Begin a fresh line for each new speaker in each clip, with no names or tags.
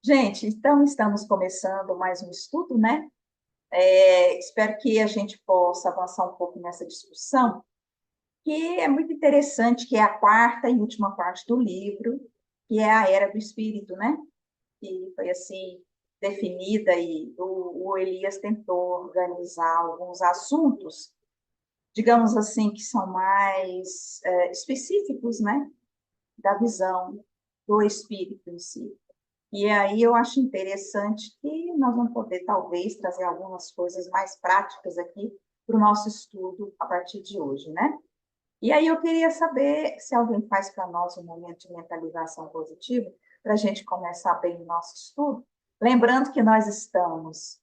Gente, então estamos começando mais um estudo, né? Espero que a gente possa avançar um pouco nessa discussão, que é muito interessante, que é a quarta e última parte do livro, que é a Era do Espírito, né? Que foi assim definida e o Elias tentou organizar alguns assuntos, digamos assim, que são mais específicos, né? Da visão do espírito em si. E aí eu acho interessante que nós vamos poder, talvez, trazer algumas coisas mais práticas aqui para o nosso estudo a partir de hoje, né? E aí eu queria saber se alguém faz para nós um momento de mentalização positiva, para a gente começar bem o nosso estudo. Lembrando que nós estamos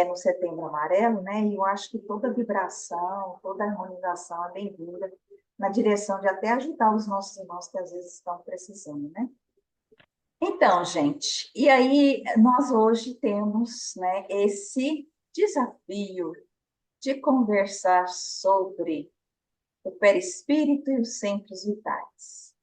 no Setembro Amarelo, né? E eu acho que toda vibração, toda harmonização é bem-vinda na direção de até ajudar os nossos irmãos que às vezes estão precisando, né? Então, gente, e aí nós hoje temos, né, esse desafio de conversar sobre o perispírito e os centros vitais.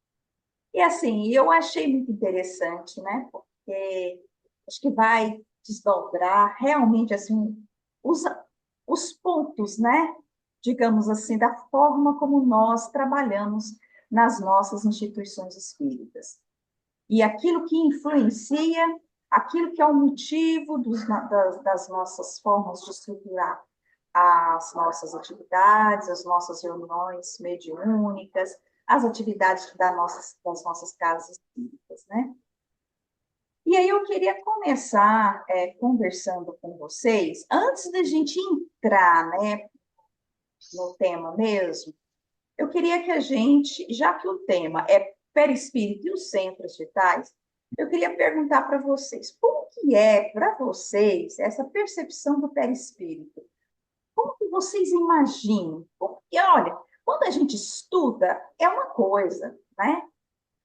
E assim, eu achei muito interessante, né, porque acho que vai desdobrar realmente assim os, os pontos, né, digamos assim, da forma como nós trabalhamos nas nossas instituições espíritas e aquilo que influencia, aquilo que é o motivo das nossas formas de estruturar as nossas atividades, as nossas reuniões mediúnicas, as atividades das nossas casas espíritas, né? E aí eu queria começar conversando com vocês, antes da gente entrar, né, no tema mesmo, eu queria que a gente, já que o tema é perispírito e os centros vitais, eu queria perguntar para vocês, como que é para vocês essa percepção do perispírito? Como que vocês imaginam? Porque, olha, quando a gente estuda, é uma coisa, né?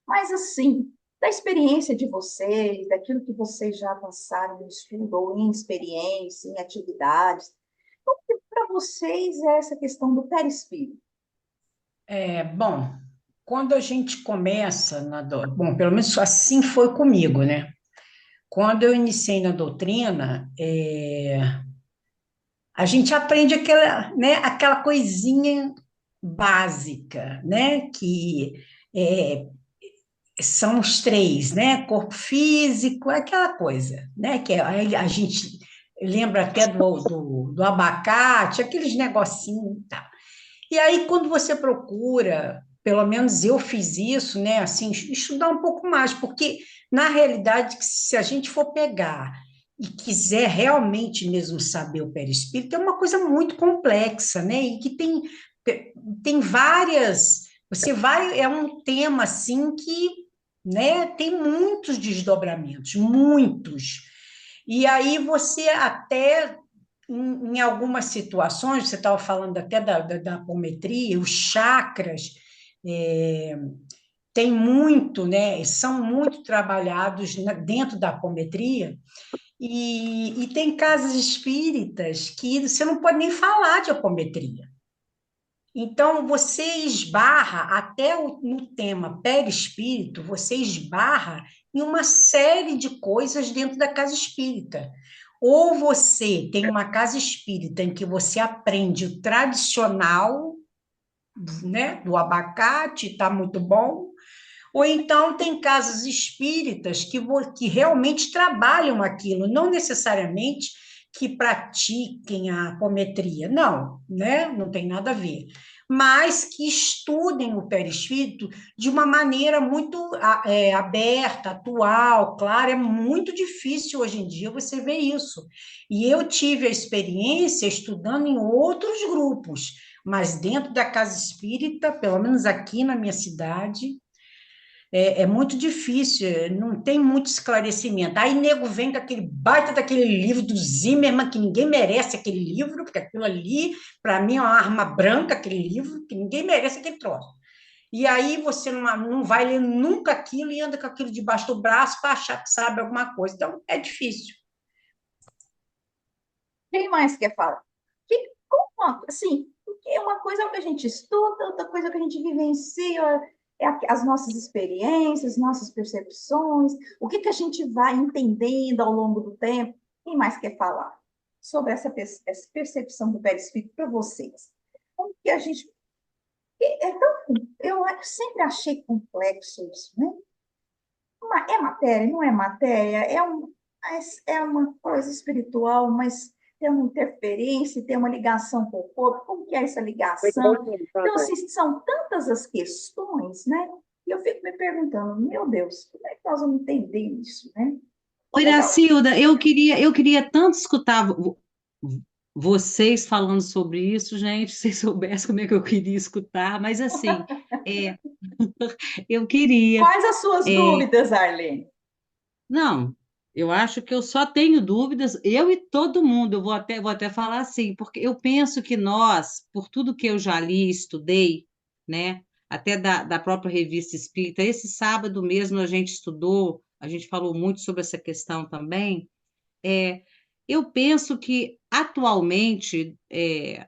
Mas, assim, da experiência de vocês, daquilo que vocês já avançaram no estudo, ou em experiência, em atividades, como que para vocês é essa questão do perispírito?
Bom, quando a gente começa bom, pelo menos assim foi comigo, né? Quando eu iniciei na doutrina, a gente aprende aquela, né, aquela coisinha básica, né? Que é, são os três, né? Corpo físico, aquela coisa, né? Que a gente lembra até do abacate, aqueles negocinhos e tal. E aí, quando você procura, pelo menos eu fiz isso, né? Assim, estudar um pouco mais, porque na realidade, se a gente for pegar e quiser realmente mesmo saber o perispírito, é uma coisa muito complexa, né? E que tem várias. Você vai, é um tema assim que, né, tem muitos desdobramentos, muitos. E aí você até em algumas situações, você estava falando até da apometria, os chakras é, tem muito, né, são muito trabalhados dentro da apometria, e tem casas espíritas que você não pode nem falar de apometria. Então, você esbarra, até no tema perispírito, você esbarra em uma série de coisas dentro da casa espírita. Ou você tem uma casa espírita em que você aprende o tradicional, né, do abacate, está muito bom, ou então tem casas espíritas que realmente trabalham aquilo, não necessariamente que pratiquem a apometria, não, né? Não tem nada a ver. Mas que estudem o perispírito de uma maneira muito aberta, atual, claro, é muito difícil hoje em dia você ver isso. E eu tive a experiência estudando em outros grupos, mas dentro da casa espírita, pelo menos aqui na minha cidade, é muito difícil, não tem muito esclarecimento. Aí nego vem com aquele baita daquele livro do Zimmermann, que ninguém merece aquele livro, porque aquilo ali, para mim, é uma arma branca, aquele livro, que ninguém merece aquele troço. E aí você não vai ler nunca aquilo e anda com aquilo debaixo do braço para achar que sabe alguma coisa. Então, é difícil.
Quem mais quer falar? Assim, porque uma coisa é o que a gente estuda, outra coisa é o que a gente vivencia, as nossas experiências, nossas percepções, o que que a gente vai entendendo ao longo do tempo. Quem mais quer falar sobre essa percepção do perispírito para vocês? Como que a gente... eu sempre achei complexo isso, né? É matéria, não é matéria, é uma coisa espiritual, mas tem uma interferência, tem uma ligação com o corpo, como que é essa ligação? Então, assim, são tantas as questões, né? E eu fico me perguntando, meu Deus, como é que nós vamos entender isso, né?
Oi,
Legal.
Iracilda, eu queria tanto escutar vocês falando sobre isso, gente. Se vocês soubessem como é que eu queria escutar, mas assim, é, eu queria.
Quais as suas
é,
dúvidas, Arlene?
não, eu acho que eu só tenho dúvidas, eu e todo mundo, vou até falar assim, porque eu penso que nós, por tudo que eu já li, estudei, né, até da própria Revista Espírita, esse sábado mesmo a gente estudou, a gente falou muito sobre essa questão também. É, eu penso que atualmente,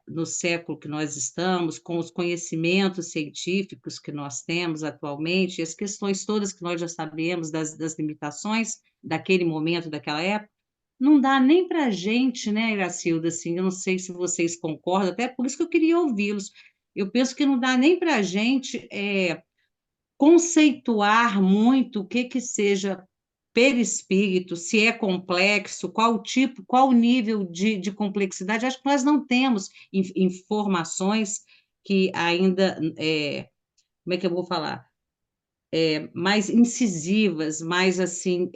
no século que nós estamos, com os conhecimentos científicos que nós temos atualmente, e as questões todas que nós já sabemos das limitações daquele momento, daquela época, não dá nem para a gente, né, Iracilda, assim, eu não sei se vocês concordam, até por isso que eu queria ouvi-los. Eu penso que não dá nem para a gente conceituar muito o que que seja perispírito, se é complexo, qual o tipo, qual o nível de complexidade. Acho que nós não temos informações que ainda, como é que eu vou falar? Mais incisivas, mais assim,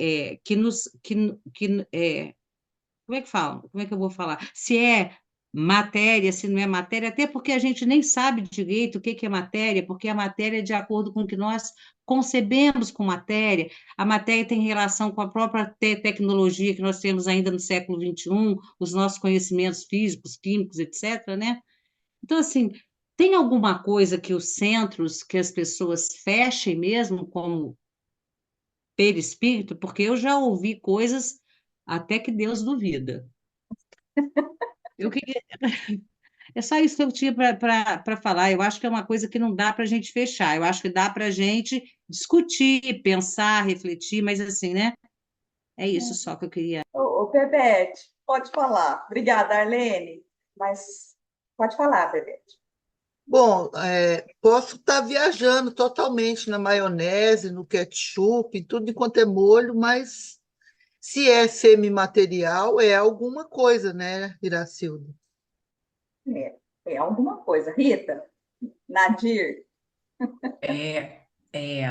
como é que fala? Como é que eu vou falar? Se é matéria, se não é matéria, até porque a gente nem sabe direito o que que é matéria, porque a matéria é de acordo com o que nós concebemos com matéria. A matéria tem relação com a própria tecnologia que nós temos ainda no século XXI, os nossos conhecimentos físicos, químicos, etc., né? Então, assim, tem alguma coisa que os centros, que as pessoas fechem mesmo como perispírito? Porque eu já ouvi coisas até que Deus duvida. Eu queria, é só isso que eu tinha para falar. Eu acho que é uma coisa que não dá para a gente fechar. Eu acho que dá para a gente discutir, pensar, refletir, mas assim, né? É isso só que eu queria.
Ô, Bebete, pode falar. Obrigada, Arlene. Mas pode falar, Bebete.
Bom, posso estar viajando totalmente na maionese, no ketchup, em tudo enquanto é molho, mas se é semimaterial, é alguma coisa, né, Iracilda?
É, é alguma coisa. Rita, Nadir,
É, é,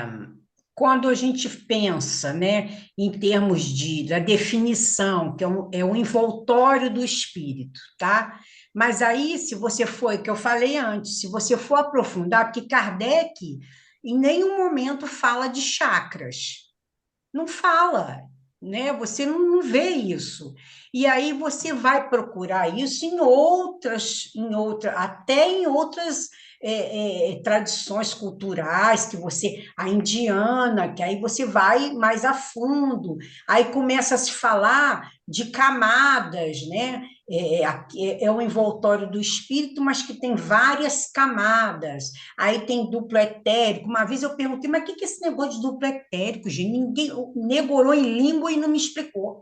quando a gente pensa, né, em termos da definição, que é um envoltório do espírito, tá? Mas aí, se você for, que eu falei antes, se você for aprofundar, porque Kardec em nenhum momento fala de chakras, não fala, né? Você não vê isso. E aí você vai procurar isso até em outras tradições culturais, que a indiana, que aí você vai mais a fundo, aí começa a se falar de camadas, né? É um envoltório do espírito, mas que tem várias camadas. Aí tem duplo etérico. Uma vez eu perguntei, mas o que é esse negócio de duplo etérico, gente? Ninguém negorou em língua e não me explicou.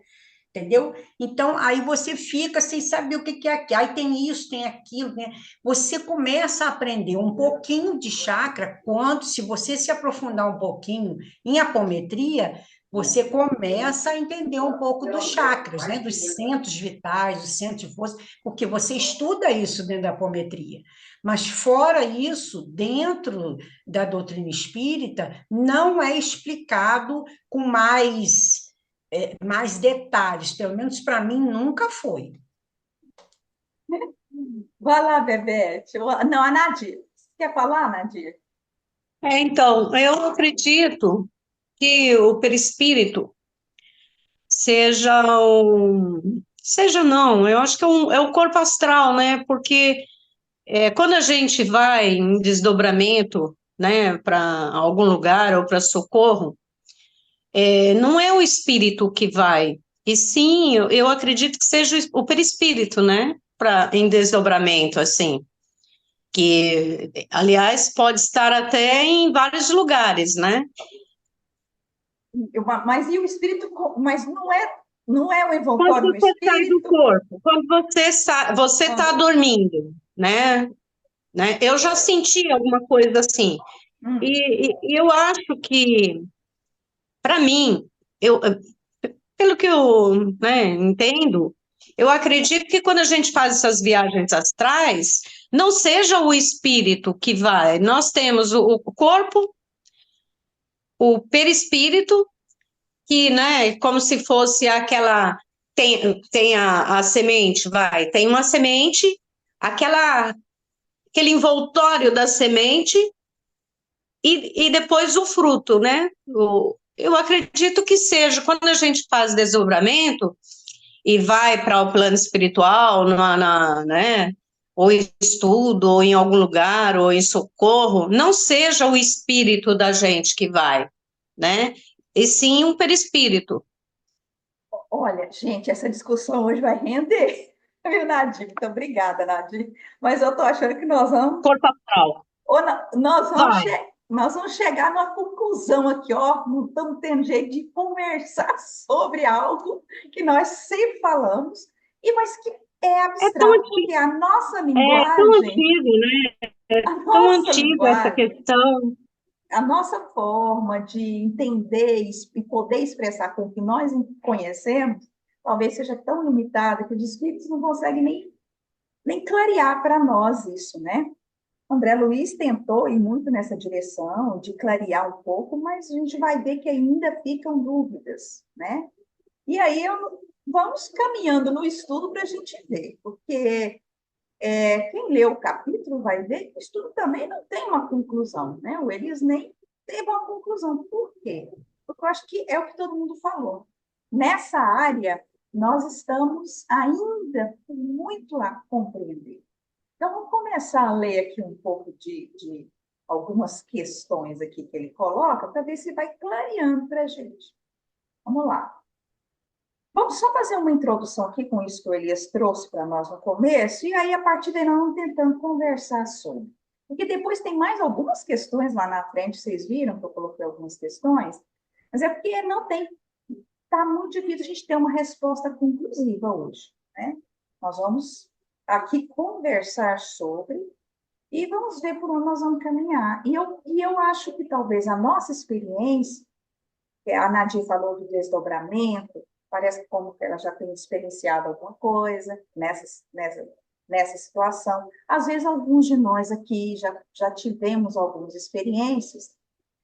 Entendeu? Então, aí você fica sem saber o que é aquilo. Aí tem isso, tem aquilo, né? Você começa a aprender um pouquinho de chakra, quando, se você se aprofundar um pouquinho em apometria, você começa a entender um pouco dos chakras, né? Dos centros vitais, dos centros de força, porque você estuda isso dentro da apometria. Mas fora isso, dentro da doutrina espírita, não é explicado com mais detalhes, pelo menos para mim nunca foi.
vai lá, Bebete. Não, a Nadir. Você quer falar, Nadir?
Então, eu acredito que o perispírito seja não, eu acho que é um corpo astral, né? Porque quando a gente vai em desdobramento, né, para algum lugar ou para socorro, não é o espírito que vai, e sim, eu acredito que seja o perispírito, né, em desdobramento, assim. que, aliás, pode estar até em vários lugares, né?
Mas e o espírito? Mas não é o
Quando
envoltório do
você sai do
espírito?
corpo, quando você está
Ah,
dormindo, né? Eu já senti alguma coisa assim.
hum,
E eu acho que, para mim, pelo que eu, né, entendo, eu acredito que quando a gente faz essas viagens astrais, não seja o espírito que vai. Nós temos o corpo, o perispírito, que, né, como se fosse aquela. Tem a semente, vai, tem uma semente, aquele envoltório da semente, e depois o fruto, né? Eu acredito que seja, quando a gente faz desdobramento e vai para o plano espiritual, né? Ou em estudo, ou em algum lugar, ou em socorro, não seja o espírito da gente que vai, né? E sim um perispírito.
olha, gente, essa discussão hoje vai render. Viu, Nadir? Muito obrigada, Nadir. Mas eu estou achando que
Corpo astral. Vai.
nós vamos chegar numa conclusão aqui, ó. Não estamos tendo jeito de conversar sobre algo que nós sempre falamos, mas que é
É tão
abstrato, porque
antigo,
a nossa
é tão
linguagem,
antigo, né?
a
Tão
nossa
antigo essa
linguagem,
questão.
a nossa forma de entender e poder expressar com o que nós conhecemos, talvez seja tão limitada que os espíritos não conseguem nem clarear para nós isso, né? André Luiz tentou ir muito nessa direção, de clarear um pouco, mas a gente vai ver que ainda ficam dúvidas, né? E aí vamos caminhando no estudo para a gente ver, porque quem lê o capítulo vai ver que o estudo também não tem uma conclusão, né? O Elias nem teve uma conclusão. Por quê? Porque eu acho que é o que todo mundo falou. Nessa área, nós estamos ainda com muito a compreender. Então, vamos começar a ler aqui um pouco de algumas questões aqui que ele coloca, para ver se vai clareando para a gente. Vamos lá. Vamos só fazer uma introdução aqui com isso que o Elias trouxe para nós no começo, e aí, a partir daí, nós vamos tentando conversar sobre. Porque depois tem mais algumas questões lá na frente, vocês viram que eu coloquei algumas questões, mas é porque não tem, está muito difícil a gente ter uma resposta conclusiva hoje, né? Nós vamos aqui conversar sobre e vamos ver por onde nós vamos caminhar. E eu acho que talvez a nossa experiência, que a Nadir falou do desdobramento, parece como que ela já tem experienciado alguma coisa nessa situação. Às vezes, alguns de nós aqui já tivemos algumas experiências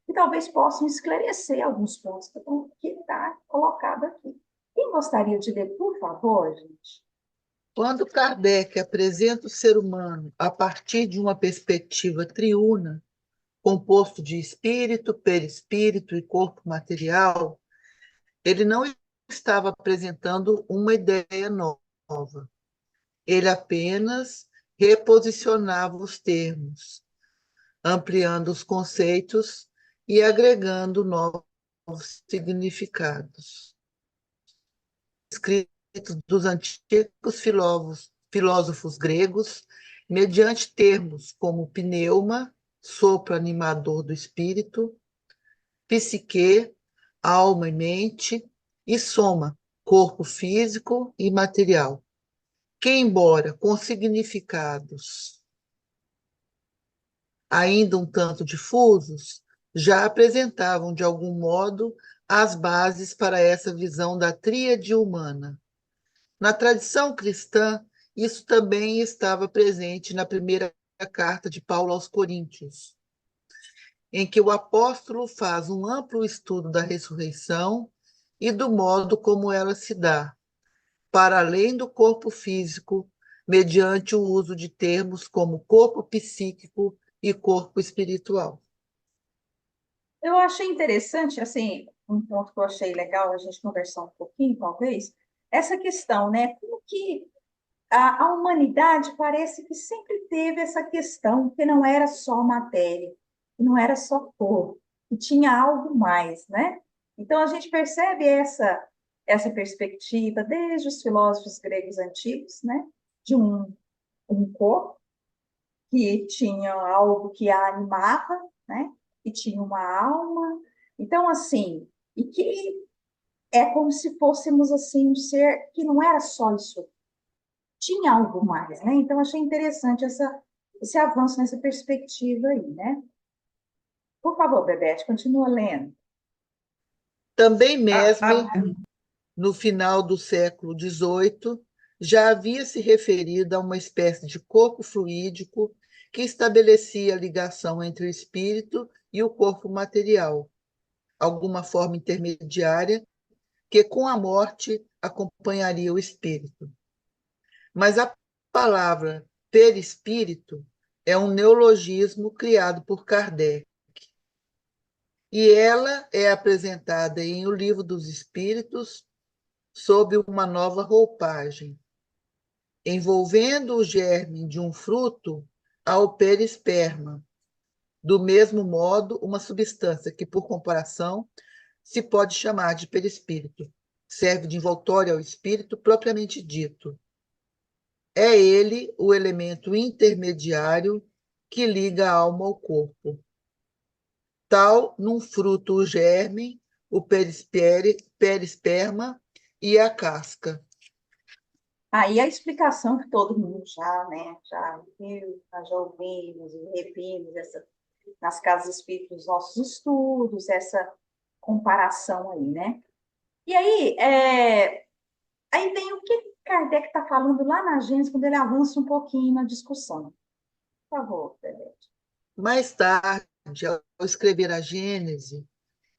que talvez possam esclarecer alguns pontos que está colocado aqui. Quem gostaria de ler, por favor, gente?
Quando Kardec apresenta o ser humano a partir de uma perspectiva triuna, composto de espírito, perispírito e corpo material, ele não estava apresentando uma ideia nova. Ele apenas reposicionava os termos, ampliando os conceitos e agregando novos significados. Escritos dos antigos filósofos gregos, mediante termos como pneuma, sopro animador do espírito, psique, alma e mente, e soma, corpo físico e material, que, embora com significados ainda um tanto difusos, já apresentavam, de algum modo, as bases para essa visão da tríade humana. Na tradição cristã, isso também estava presente na primeira carta de Paulo aos Coríntios, em que o apóstolo faz um amplo estudo da ressurreição e do modo como ela se dá, para além do corpo físico, mediante o uso de termos como corpo psíquico e corpo espiritual.
Eu achei interessante, assim, um ponto que eu achei legal a gente conversar um pouquinho, talvez, essa questão, né? Como que a humanidade parece que sempre teve essa questão, que não era só matéria, que não era só corpo, que tinha algo mais, né? Então, a gente percebe essa perspectiva desde os filósofos gregos antigos, né? De um corpo, que tinha algo que a animava, né? Que tinha uma alma. Então, assim, e que é como se fôssemos, assim, um ser que não era só isso, tinha algo mais, né? Então, achei interessante esse avanço nessa perspectiva aí, né? Por favor, Bebete, continua lendo.
Também
A-
Mesmer,
a-
no final do século XVIII, já havia se referido a uma espécie de corpo fluídico que estabelecia a ligação entre o espírito e o corpo material, alguma forma intermediária que, com a morte, acompanharia o espírito. Mas a palavra perispírito é um neologismo criado por Kardec, e ela é apresentada em O Livro dos Espíritos sob uma nova roupagem, envolvendo o germe de um fruto ao perisperma, do mesmo modo, uma substância que, por comparação, se pode chamar de perispírito. Serve de envoltório ao espírito propriamente dito. É ele o elemento intermediário que liga a alma ao corpo. Tal num fruto o germe, o perisperma e a casca.
Aí a explicação que todo mundo já, né, já viu, já ouvimos e revimos nas casas espíritas, nos nossos estudos, essa comparação aí, né? E aí, aí vem o que Kardec está falando lá na Gênesis, quando ele avança um pouquinho na discussão. Por favor, Bebete.
Mais tarde, ao escrever a Gênese,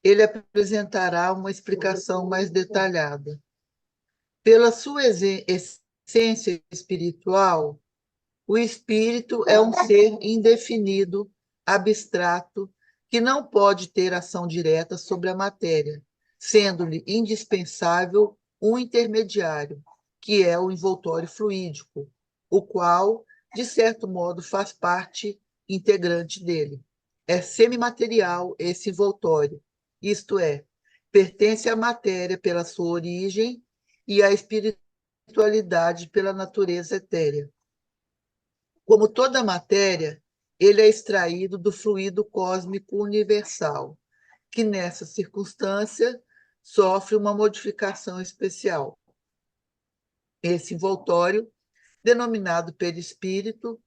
ele apresentará uma explicação mais detalhada. Pela sua essência espiritual, o espírito é um ser indefinido, abstrato, que não pode ter ação direta sobre a matéria, sendo-lhe indispensável um intermediário, que é o envoltório fluídico, o qual, de certo modo, faz parte integrante dele. É semimaterial esse envoltório, isto é, pertence à matéria pela sua origem e à espiritualidade pela natureza etérea. Como toda matéria, ele é extraído do fluido cósmico universal, que nessa circunstância sofre uma modificação especial. Esse envoltório, denominado perispírito,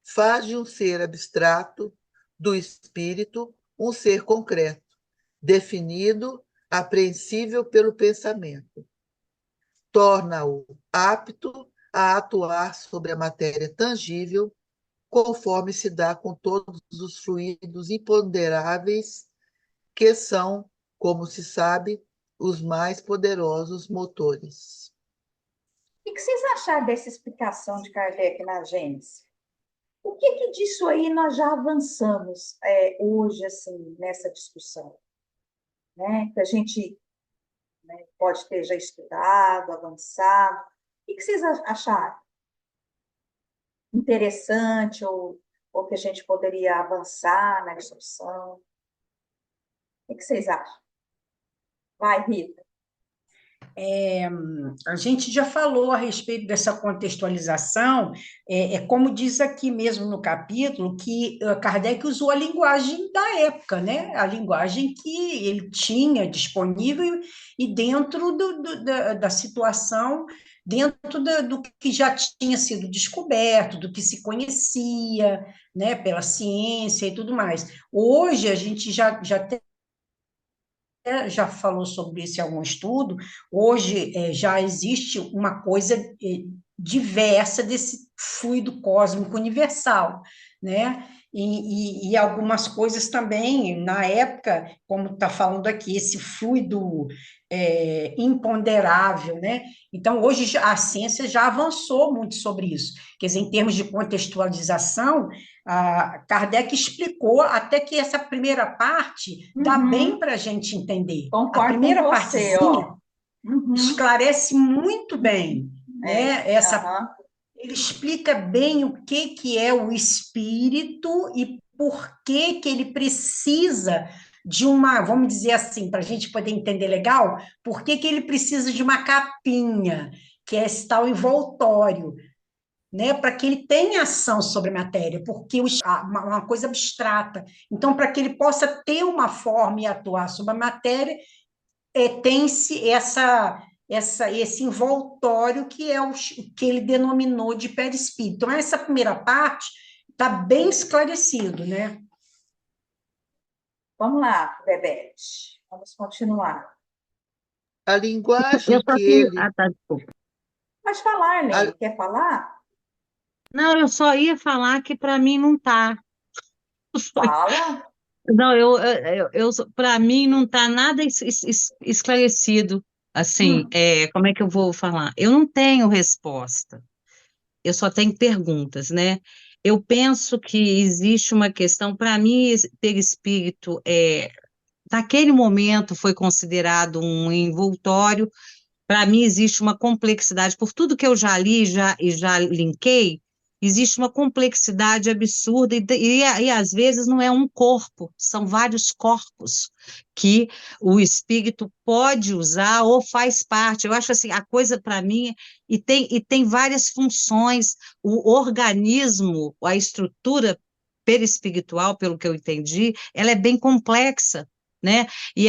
faz de um ser abstrato do espírito um ser concreto, definido, apreensível pelo pensamento. Torna-o apto a atuar sobre a matéria tangível, conforme se dá com todos os fluidos imponderáveis, que são, como se sabe, os mais poderosos motores.
O que vocês acharam dessa explicação de Kardec na Gênesis? O que disso aí nós já avançamos hoje, assim, nessa discussão? Né? Que a gente, né, pode ter já estudado, avançado. O que vocês acharam interessante ou que a gente poderia avançar na discussão? O que vocês acham? Vai, Rita.
A gente já falou a respeito dessa contextualização, como diz aqui mesmo no capítulo, que Kardec usou a linguagem da época, né? A linguagem que ele tinha disponível e dentro da situação, dentro do que já tinha sido descoberto, do que se conhecia, né, pela ciência e tudo mais. Hoje a gente já falou sobre isso em algum estudo, hoje já existe uma coisa diversa desse fluido cósmico universal, né? E algumas coisas também, na época, como está falando aqui, esse fluido imponderável, né? Então, hoje a ciência já avançou muito sobre isso. Quer dizer, em termos de contextualização, a Kardec explicou até que essa primeira parte dá bem para a gente entender. A
Concordo com
primeira
você, ó.
partezinha esclarece muito bem, né?
Aham.
Ele explica bem o que é o espírito e por que ele precisa de uma, vamos dizer assim, para a gente poder entender legal, por que ele precisa de uma capinha, que é esse tal envoltório, né, para que ele tenha ação sobre a matéria, porque uma coisa abstrata. Então, para que ele possa ter uma forma e atuar sobre a matéria, tem-se esse envoltório que é o que ele denominou de perispírito. Então, essa primeira parte está bem esclarecido, né?
Vamos lá, Bebete. Vamos continuar.
A
Eu
linguagem
só
que
tenho.
ele.
Ah, tá, desculpa.
Pode falar,
a-
Ney. Quer falar?
Não, eu só ia falar que para mim não tá.
Fala.
Não, para mim não está nada esclarecido. Assim,
Hum,
como é que eu vou falar? Eu não tenho resposta, eu só tenho perguntas, né? Eu penso que existe uma questão, para mim, perispírito naquele momento foi considerado um envoltório. Para mim, existe uma complexidade, por tudo que eu já li e já linkei, existe uma complexidade absurda, e às vezes não é um corpo, são vários corpos que o espírito pode usar ou faz parte. Eu acho assim, a coisa para mim, e tem várias funções, o organismo, a estrutura perispiritual, pelo que eu entendi, ela é bem complexa, né? E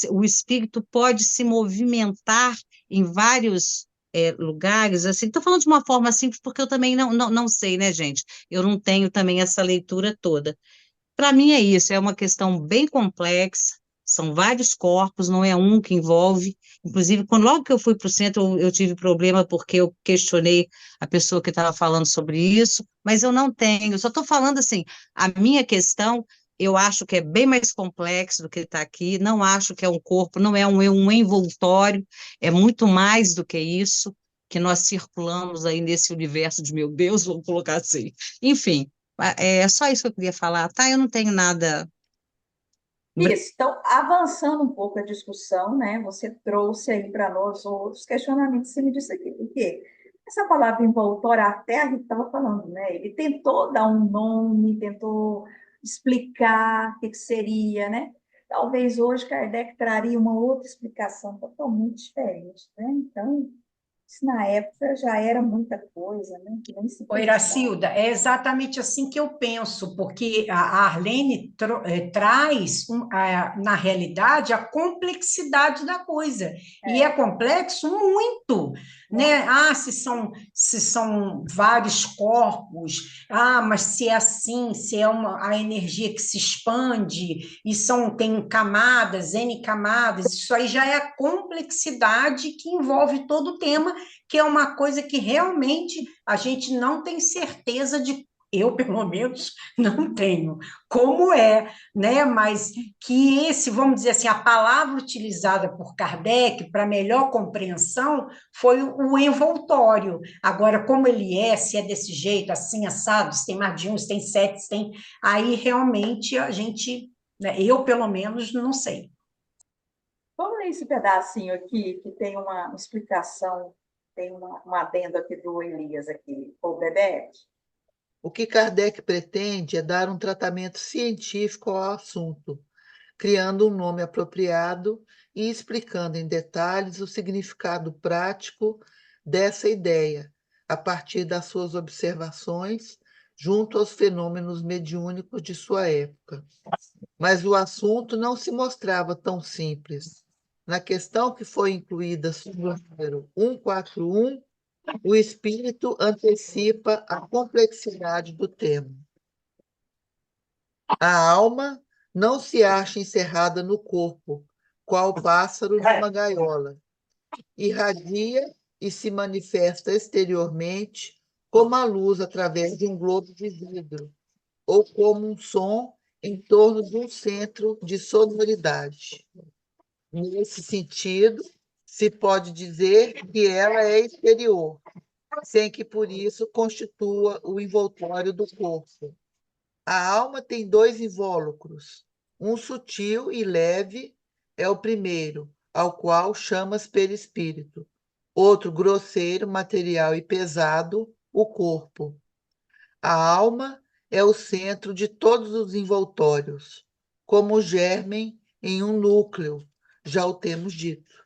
o espírito pode se movimentar em vários lugares, assim, estou falando de uma forma simples, porque eu também não sei, né, gente? Eu não tenho também essa leitura toda. Para mim é isso, é uma questão bem complexa, são vários corpos, não é um que envolve. Inclusive, logo que eu fui para o centro, eu tive problema porque eu questionei a pessoa que estava falando sobre isso, mas eu não tenho, eu só estou falando assim, a minha questão, eu acho que é bem mais complexo do que está aqui, não acho que é um corpo, não é um envoltório, é muito mais do que isso, que nós circulamos aí nesse universo de meu Deus, vamos colocar assim. Enfim, é só isso que eu queria falar, tá? Eu não tenho nada.
isso. Então, avançando um pouco a discussão, né? Você trouxe aí para nós outros questionamentos em cima disso aqui. Por quê? Essa palavra envoltória, até a gente estava falando, né? Ele tentou dar um nome, tentou explicar o que seria, né? Talvez hoje Kardec traria uma outra explicação totalmente diferente, né? Então, isso na época já era muita coisa, né? Que nem se
Ô,
pensava.
Iracilda, é exatamente assim que eu penso, porque a Arlene traz, na realidade, a complexidade da coisa. E é
É,
complexo muito, né?
muito.
Ah, se são vários corpos, mas se é assim, se é a energia que se expande, e tem camadas, N camadas, isso aí já é a complexidade que envolve todo o tema, que é uma coisa que realmente a gente não tem certeza de, eu pelo menos não tenho, como é, né? Mas que vamos dizer assim, a palavra utilizada por Kardec para melhor compreensão foi o envoltório. Agora, como ele se é desse jeito, assim, assado, se tem mais de um, se tem sete, se tem. Aí realmente a gente, né, eu pelo menos não sei.
Vamos ler esse pedacinho aqui, que tem uma explicação, tem uma adenda aqui do Elias, aqui, o Bebete.
O que Kardec pretende é dar um tratamento científico ao assunto, criando um nome apropriado e explicando em detalhes o significado prático dessa ideia, a partir das suas observações junto aos fenômenos mediúnicos de sua época. Mas o assunto não se mostrava tão simples. Na questão que foi incluída sob o número 141, o espírito antecipa a complexidade do tema. A alma não se acha encerrada no corpo, qual pássaro numa gaiola. Irradia e se manifesta exteriormente como a luz através de um globo de vidro, ou como um som em torno de um centro de sonoridade. Nesse sentido, se pode dizer que ela é exterior, sem que por isso constitua o envoltório do corpo. A alma tem dois invólucros. Um sutil e leve é o primeiro, ao qual chamas perispírito. Outro grosseiro, material e pesado, o corpo. A alma é o centro de todos os envoltórios, como o gérmen em um núcleo, já o temos dito.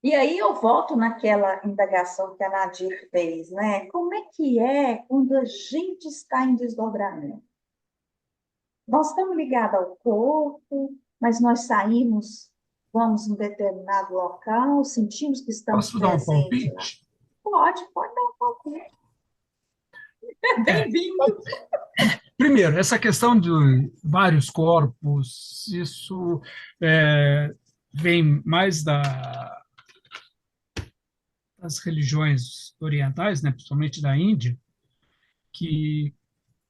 E aí eu volto naquela indagação que a Nadir fez, né? Como é quando a gente está em desdobramento? Nós estamos ligados ao corpo, mas nós saímos, vamos em um determinado local, sentimos que estamos
Posso dar um
presentes lá.
palpite?
Pode dar um palpite.
É,
Bem-vindo.
primeiro, essa questão de vários corpos, isso vem mais das religiões orientais, né, principalmente da Índia, que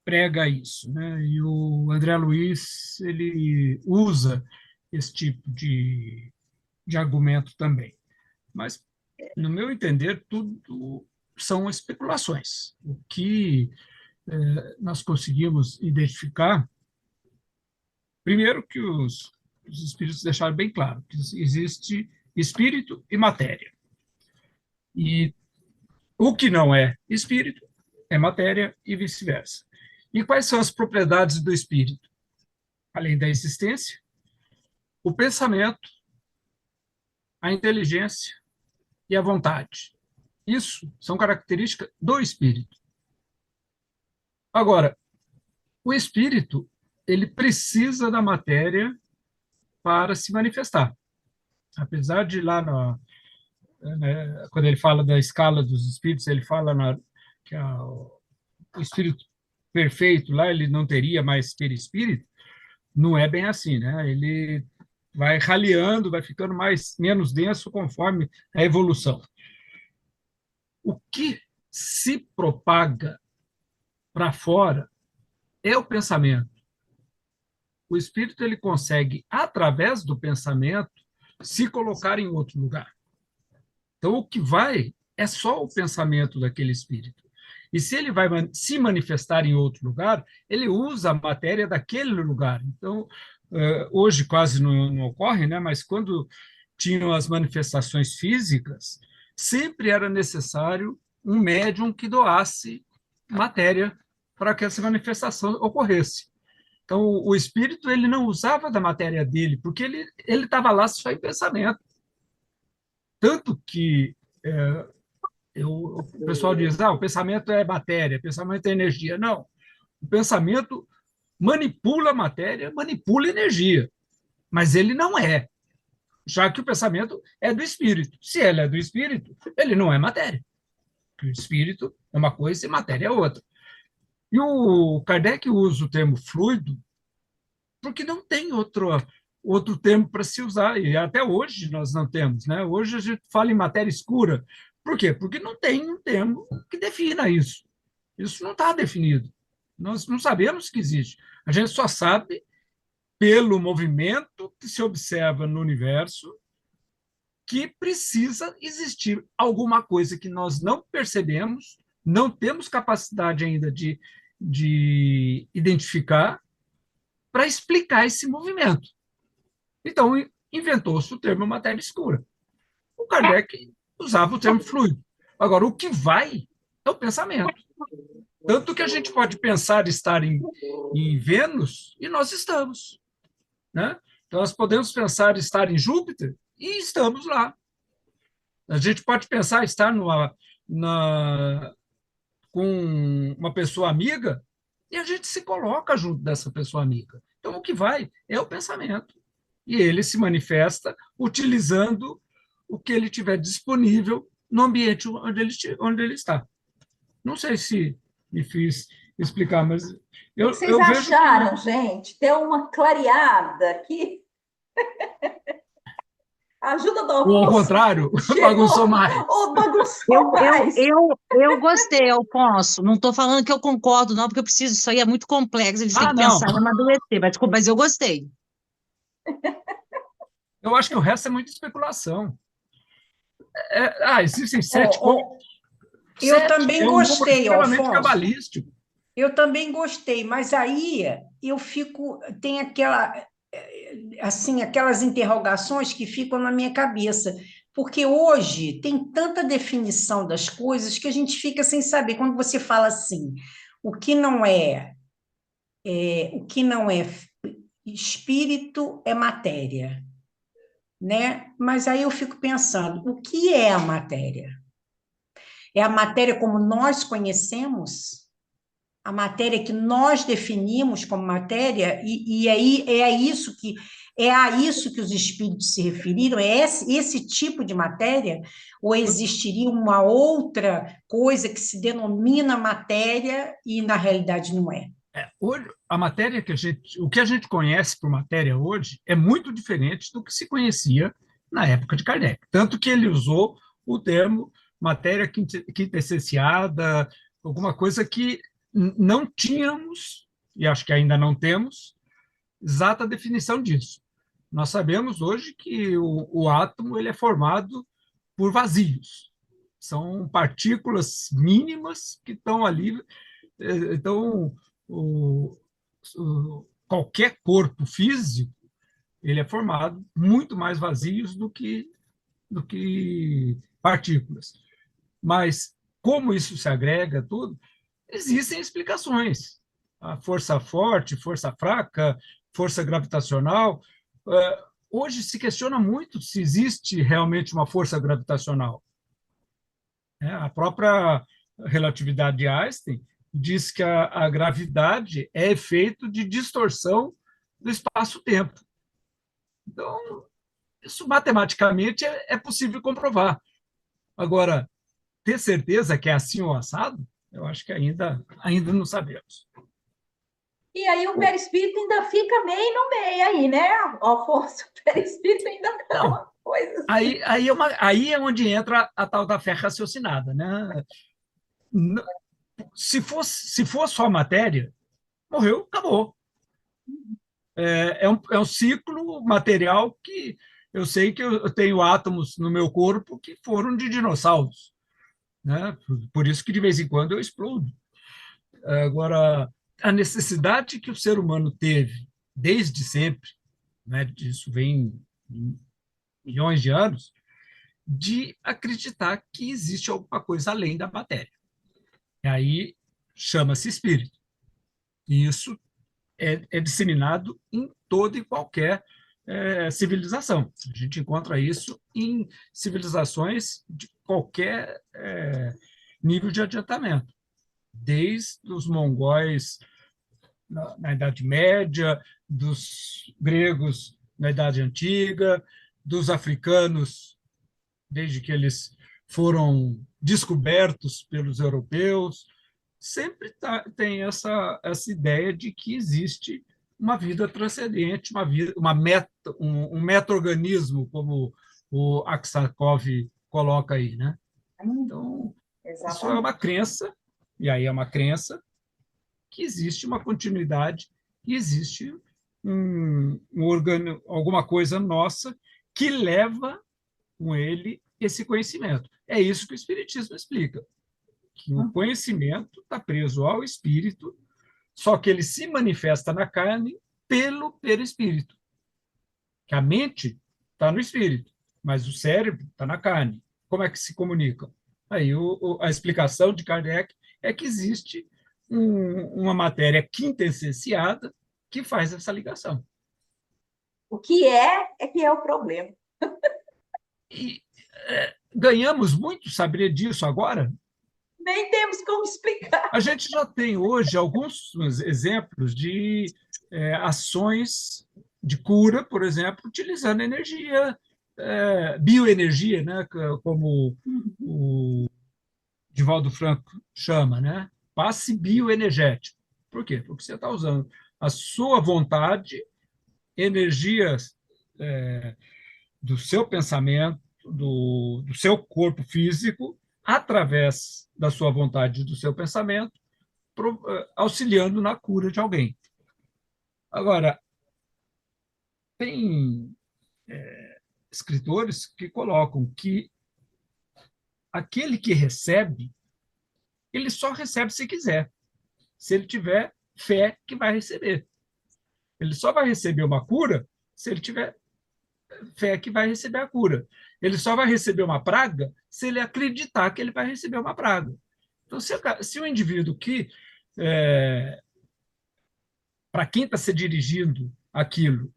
prega isso, né? E o André Luiz ele usa esse tipo de argumento também. Mas, no meu entender, tudo são especulações. O que nós conseguimos identificar, primeiro que os espíritos deixaram bem claro que existe espírito e matéria. E o que não é espírito é matéria e vice-versa. E quais são as propriedades do espírito? Além da existência, o pensamento, a inteligência e a vontade. Isso são características do espírito. Agora, o espírito, ele precisa da matéria para se manifestar. Apesar de lá, né, quando ele fala da escala dos espíritos, ele fala que o espírito perfeito lá, ele não teria mais perispírito, não é bem assim, né? Ele vai raleando, vai ficando menos denso conforme a evolução. O que se propaga para fora é o pensamento. O espírito ele consegue, através do pensamento, se colocar em outro lugar. Então, o que vai é só o pensamento daquele espírito. E se ele vai se manifestar em outro lugar, ele usa a matéria daquele lugar. Então, hoje quase não ocorre, né? Mas quando tinham as manifestações físicas, sempre era necessário um médium que doasse matéria para que essa manifestação ocorresse. Então, o espírito ele não usava da matéria dele, porque ele estava lá só em pensamento. Tanto que o pessoal diz, o pensamento é matéria, o pensamento é energia. Não, o pensamento manipula a matéria, manipula a energia, mas ele não é, já que o pensamento é do espírito. Se ele é do espírito, ele não é matéria. O espírito é uma coisa e matéria é outra. E o Kardec usa o termo fluido porque não tem outro termo para se usar, e até hoje nós não temos, né? Hoje a gente fala em matéria escura. Por quê? Porque não tem um termo que defina isso. Isso não está definido. Nós não sabemos que existe. A gente só sabe pelo movimento que se observa no universo que precisa existir alguma coisa que nós não percebemos, não temos capacidade ainda de identificar para explicar esse movimento. Então, inventou-se o termo matéria escura. O Kardec usava o termo fluido. Agora, o que vai é o pensamento. Tanto que a gente pode pensar estar em Vênus e nós estamos. Né? Então, nós podemos pensar estar em Júpiter e estamos lá. A gente pode pensar estar com uma pessoa amiga e a gente se coloca junto dessa pessoa amiga. Então, o que vai é o pensamento. E ele se manifesta utilizando o que ele tiver disponível no ambiente onde ele está. Não sei se me fiz explicar, mas
O que
eu,
vocês
eu vejo
acharam, gente? Deu uma clareada aqui. A ajuda do
ou ao
Alfonso
contrário, bagunçou
chegou
mais.
ou bagunçou
Eu, eu,
mais.
eu gostei, Alfonso. Não estou falando que eu concordo, não, porque eu preciso, isso aí é muito complexo, a gente tem que
Não.
pensar e amadurecer, mas eu gostei.
Eu acho que o resto é muita especulação. Existem
Eu
sete,
também
é um número
gostei,
extremamente
Alfonso.
cabalístico.
Eu também gostei, mas aí tem aquelas interrogações que ficam na minha cabeça, porque hoje tem tanta definição das coisas que a gente fica sem saber. Quando você fala assim, o que não é espírito é matéria. né? Mas aí eu fico pensando, o que é a matéria? É a matéria como nós conhecemos? A matéria que nós definimos como matéria? E aí é a isso que os espíritos se referiram? É esse tipo de matéria? Ou existiria uma outra coisa que se denomina matéria e na realidade não é?
Hoje, a matéria o que a gente conhece por matéria hoje é muito diferente do que se conhecia na época de Kardec. Tanto que ele usou o termo matéria quintessenciada, alguma coisa que não tínhamos, e acho que ainda não temos, exata definição disso. Nós sabemos hoje que o átomo ele é formado por vazios. São partículas mínimas que estão ali. Então, qualquer corpo físico ele é formado muito mais vazios do que partículas. Mas como isso se agrega tudo, existem explicações. A força forte, força fraca, força gravitacional. Hoje se questiona muito se existe realmente uma força gravitacional. A própria relatividade de Einstein diz que a gravidade é efeito de distorção do espaço-tempo. Então, isso matematicamente é possível comprovar. Agora, ter certeza que é assim ou assado, eu acho que ainda não sabemos.
E aí o perispírito ainda fica meio no meio aí, né, Alfonso? O perispírito ainda dá
Não,
uma coisa assim.
aí é onde entra a tal da fé raciocinada, né? Se for só matéria, morreu, acabou. É um ciclo material que eu sei que eu tenho átomos no meu corpo que foram de dinossauros, né? Por isso que de vez em quando eu explodo. Agora, a necessidade que o ser humano teve desde sempre, né? Isso vem em milhões de anos, de acreditar que existe alguma coisa além da matéria. E aí chama-se espírito. E isso é disseminado em toda e qualquer civilização. A gente encontra isso em civilizações de qualquer nível de adiantamento, desde os mongóis na Idade Média, dos gregos na Idade Antiga, dos africanos, desde que eles foram descobertos pelos europeus, sempre tem essa ideia de que existe uma vida transcendente, um meta-organismo, como o Aksakov coloca aí, né? Então, isso é uma
Exatamente.
crença, e aí é uma crença que existe uma continuidade, e existe alguma coisa nossa que leva com ele esse conhecimento. É isso que o Espiritismo explica, que o conhecimento está preso ao espírito, só que ele se manifesta na carne pelo perispírito. Que a mente está no espírito, mas o cérebro está na carne. Como é que se comunicam? Aí a explicação de Kardec é que existe uma matéria quintessenciada que faz essa ligação.
O que é o problema.
E ganhamos muito saber disso agora.
Nem temos como explicar.
A gente já tem hoje alguns exemplos de ações de cura, por exemplo, utilizando energia, bioenergia, né, como o Divaldo Franco chama, né? Passe bioenergético. Por quê? Porque você está usando a sua vontade, energias do seu pensamento, do seu corpo físico, através da sua vontade e do seu pensamento, auxiliando na cura de alguém. Agora, tem escritores que colocam que aquele que recebe, ele só recebe se quiser, se ele tiver fé que vai receber. Ele só vai receber uma cura se ele tiver fé que vai receber a cura. Ele só vai receber uma praga se ele acreditar que ele vai receber uma praga. Então, se o indivíduo que, para quem está se dirigindo aquilo,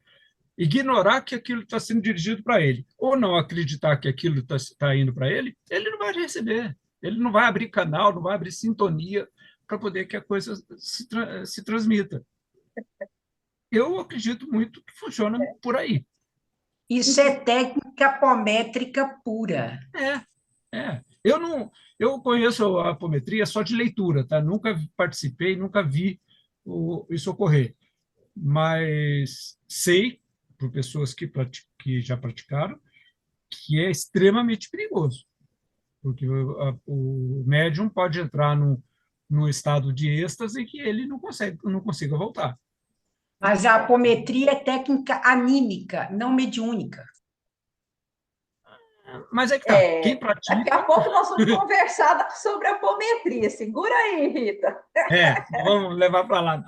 ignorar que aquilo está sendo dirigido para ele, ou não acreditar que aquilo está indo para ele, ele não vai receber. Ele não vai abrir canal, não vai abrir sintonia para poder que a coisa se transmita. Eu acredito muito que funciona por aí.
Isso é técnica apométrica pura.
Eu não, eu conheço a apometria só de leitura, tá? Nunca participei, nunca vi isso ocorrer, mas sei por pessoas que já praticaram que é extremamente perigoso, porque o médium pode entrar num estado de êxtase que ele não consiga voltar.
Mas a apometria é técnica anímica, não mediúnica.
Mas é que tá, quem
Daqui
pratica...
a pouco nós vamos conversar sobre apometria. Segura aí, Rita.
Vamos levar para lá.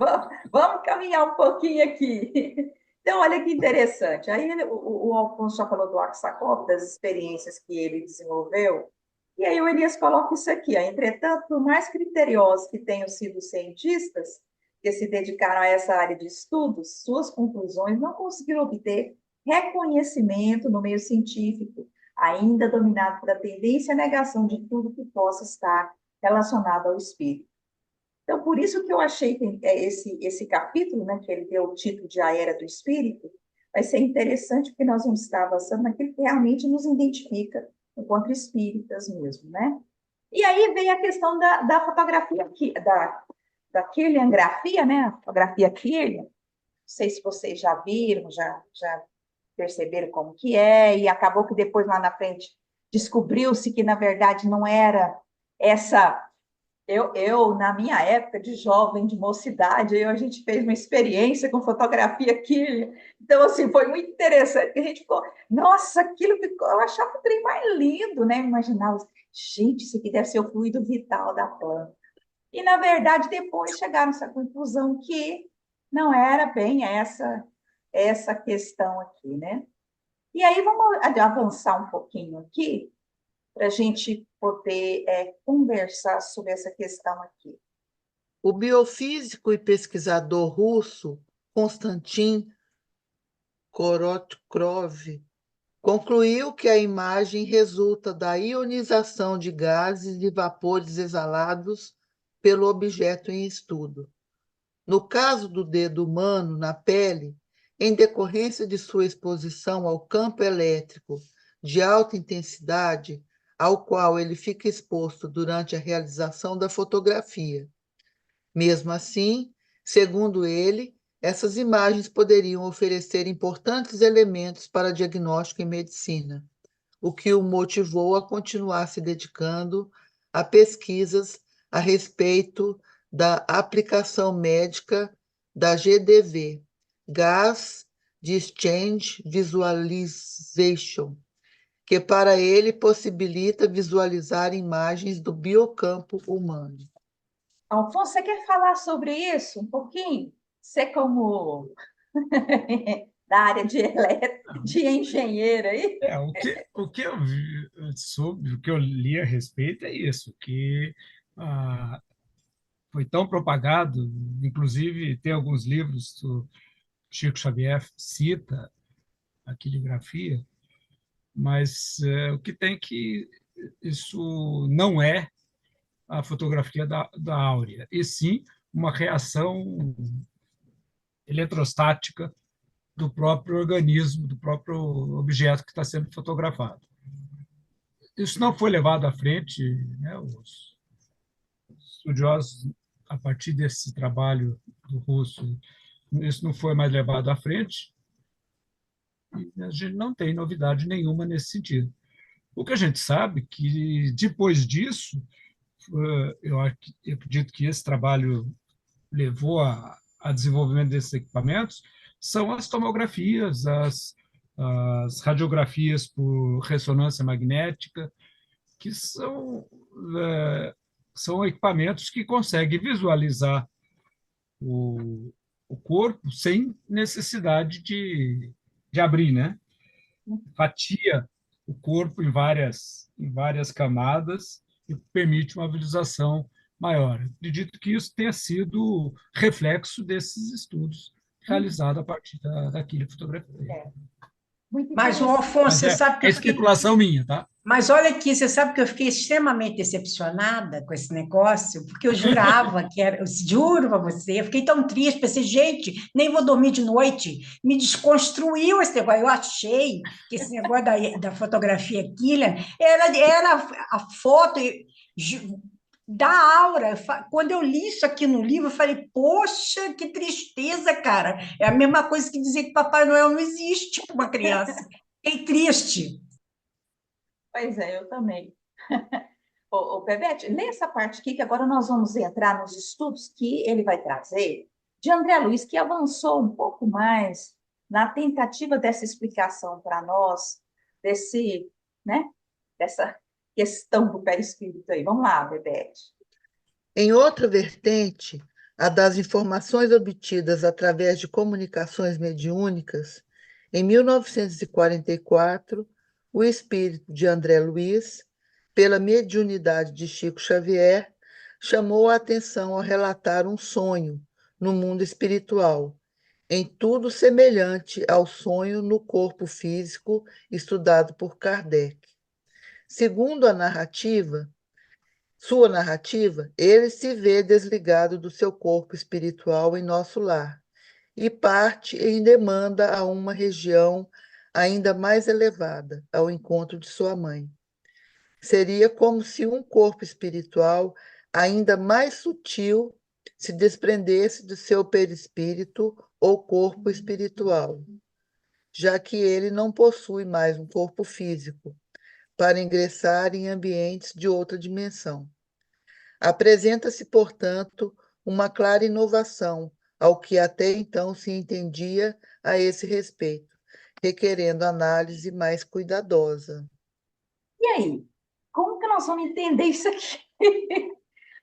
Vamos caminhar um pouquinho aqui. Então, olha que interessante. Aí o Alfonso já falou do Aksakov, das experiências que ele desenvolveu, e aí o Elias coloca isso aqui. Ó. Entretanto, por mais criteriosos que tenham sido os cientistas que se dedicaram a essa área de estudos, suas conclusões não conseguiram obter reconhecimento no meio científico, ainda dominado pela tendência à negação de tudo que possa estar relacionado ao espírito. Então, por isso que eu achei que esse capítulo, né, que ele deu o título de A Era do Espírito, vai ser interessante, porque nós vamos estar avançando naquilo que realmente nos identifica enquanto espíritas mesmo, né? E aí vem a questão da fotografia, da Kirlian-grafia, né? A fotografia Kirlian. Não sei se vocês já viram, já perceberam como que é, e acabou que depois, lá na frente, descobriu-se que, na verdade, não era essa... na minha época de jovem, de mocidade, a gente fez uma experiência com fotografia aqui. Então, assim, foi muito interessante, que a gente ficou, nossa, aquilo ficou, eu achava o trem mais lindo, né? Imaginava, gente, isso aqui deve ser o fluido vital da planta. E, na verdade, depois chegaram a essa conclusão que não era bem essa questão aqui, né? E aí, vamos avançar um pouquinho aqui, para a gente poder conversar sobre essa questão aqui.
O biofísico e pesquisador russo Konstantin Korotkov concluiu que a imagem resulta da ionização de gases e vapores exalados pelo objeto em estudo. No caso do dedo humano na pele, em decorrência de sua exposição ao campo elétrico de alta intensidade, ao qual ele fica exposto durante a realização da fotografia. Mesmo assim, segundo ele, essas imagens poderiam oferecer importantes elementos para diagnóstico em medicina, o que o motivou a continuar se dedicando a pesquisas a respeito da aplicação médica da GDV, Gas Exchange Visualization, que para ele possibilita visualizar imagens do biocampo humano.
Alfonso, você quer falar sobre isso um pouquinho? Você como da área de engenheiro aí?
O que eu vi sobre, o que eu li a respeito é isso, que foi tão propagado, inclusive tem alguns livros do Chico Xavier cita a quiligrafia, mas o que tem que isso não é a fotografia da áurea, e sim uma reação eletrostática do próprio organismo, do próprio objeto que está sendo fotografado. Isso não foi levado à frente, né? Os estudiosos, a partir desse trabalho do russo, isso não foi mais levado à frente, e a gente não tem novidade nenhuma nesse sentido. O que a gente sabe é que, depois disso, eu acredito que esse trabalho levou a desenvolvimento desses equipamentos, são as tomografias, as radiografias por ressonância magnética, que são equipamentos que conseguem visualizar o corpo sem necessidade de abrir, né? Fatia o corpo em várias camadas e permite uma visualização maior. Acredito que isso tenha sido reflexo desses estudos realizado a partir daquilo que fotografei.
Muito
Mas, o
interessante.
Alfonso,
Mas
você sabe que
é
eu fiquei...
especulação minha, tá?
Mas olha aqui, você sabe que eu fiquei extremamente decepcionada com esse negócio, porque eu jurava que era, eu juro para você, eu fiquei tão triste, pensei, gente, nem vou dormir de noite, me desconstruiu esse negócio, eu achei que esse negócio da fotografia Killian era a foto da aura. Quando eu li isso aqui no livro, eu falei, poxa, que tristeza, cara, é a mesma coisa que dizer que Papai Noel não existe para uma criança, fiquei triste.
Pois é, eu também. Bebete, lê essa parte aqui, que agora nós vamos entrar nos estudos que ele vai trazer de André Luiz, que avançou um pouco mais na tentativa dessa explicação para nós, desse, né, dessa questão do perispírito aí. Vamos lá, Bebete.
Em outra vertente, a das informações obtidas através de comunicações mediúnicas, em 1944, o espírito de André Luiz, pela mediunidade de Chico Xavier, chamou a atenção ao relatar um sonho no mundo espiritual, em tudo semelhante ao sonho no corpo físico estudado por Kardec. Segundo sua narrativa, ele se vê desligado do seu corpo espiritual em nosso lar e parte em demanda a uma região ainda mais elevada, ao encontro de sua mãe. Seria como se um corpo espiritual ainda mais sutil se desprendesse do seu perispírito ou corpo espiritual, já que ele não possui mais um corpo físico para ingressar em ambientes de outra dimensão. Apresenta-se, portanto, uma clara inovação ao que até então se entendia a esse respeito, requerendo análise mais cuidadosa.
E aí? Como que nós vamos entender isso aqui?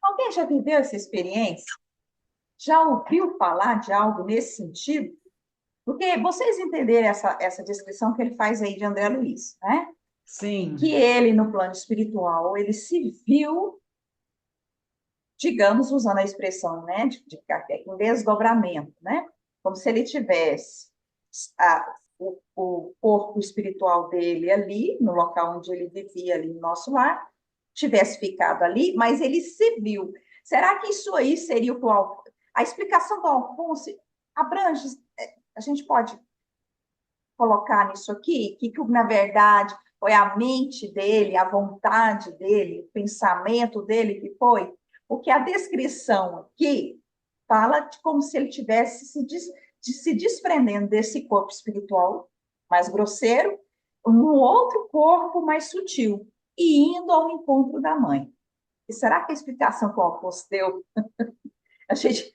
Alguém já viveu essa experiência? Já ouviu falar de algo nesse sentido? Porque vocês entenderem essa descrição que ele faz aí de André Luiz, né?
Sim.
Que ele, no plano espiritual, ele se viu, digamos, usando a expressão, né, de Kardec, um desdobramento, né? Como se ele tivesse o corpo espiritual dele ali, no local onde ele vivia, ali no nosso lar, tivesse ficado ali, mas ele se viu. Será que isso aí seria o qual? A explicação do Alfonso abrange, a gente pode colocar nisso aqui, que na verdade foi a mente dele, a vontade dele, o pensamento dele que foi, porque a descrição aqui fala de como se ele tivesse se desprendendo desse corpo espiritual mais grosseiro, um outro corpo mais sutil, e indo ao encontro da mãe. E será que a explicação que o Alfonso deu, a gente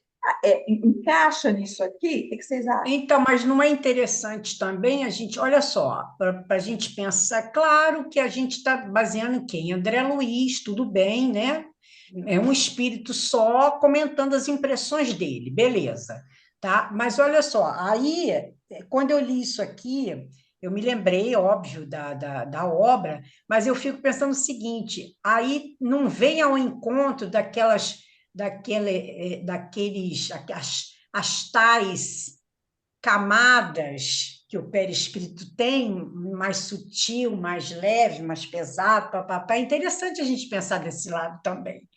encaixa nisso aqui? O que vocês acham?
Então, mas não é interessante também a gente, olha só, para a gente pensar, claro que a gente está baseando em quem? André Luiz, tudo bem, né? É um espírito só comentando as impressões dele, beleza, tá? Mas olha só, aí, quando eu li isso aqui, eu me lembrei, óbvio, da obra, mas eu fico pensando o seguinte, aí não vem ao encontro daqueles, as tais camadas que o perispírito tem, mais sutil, mais leve, mais pesado, papapá. É interessante a gente pensar desse lado também,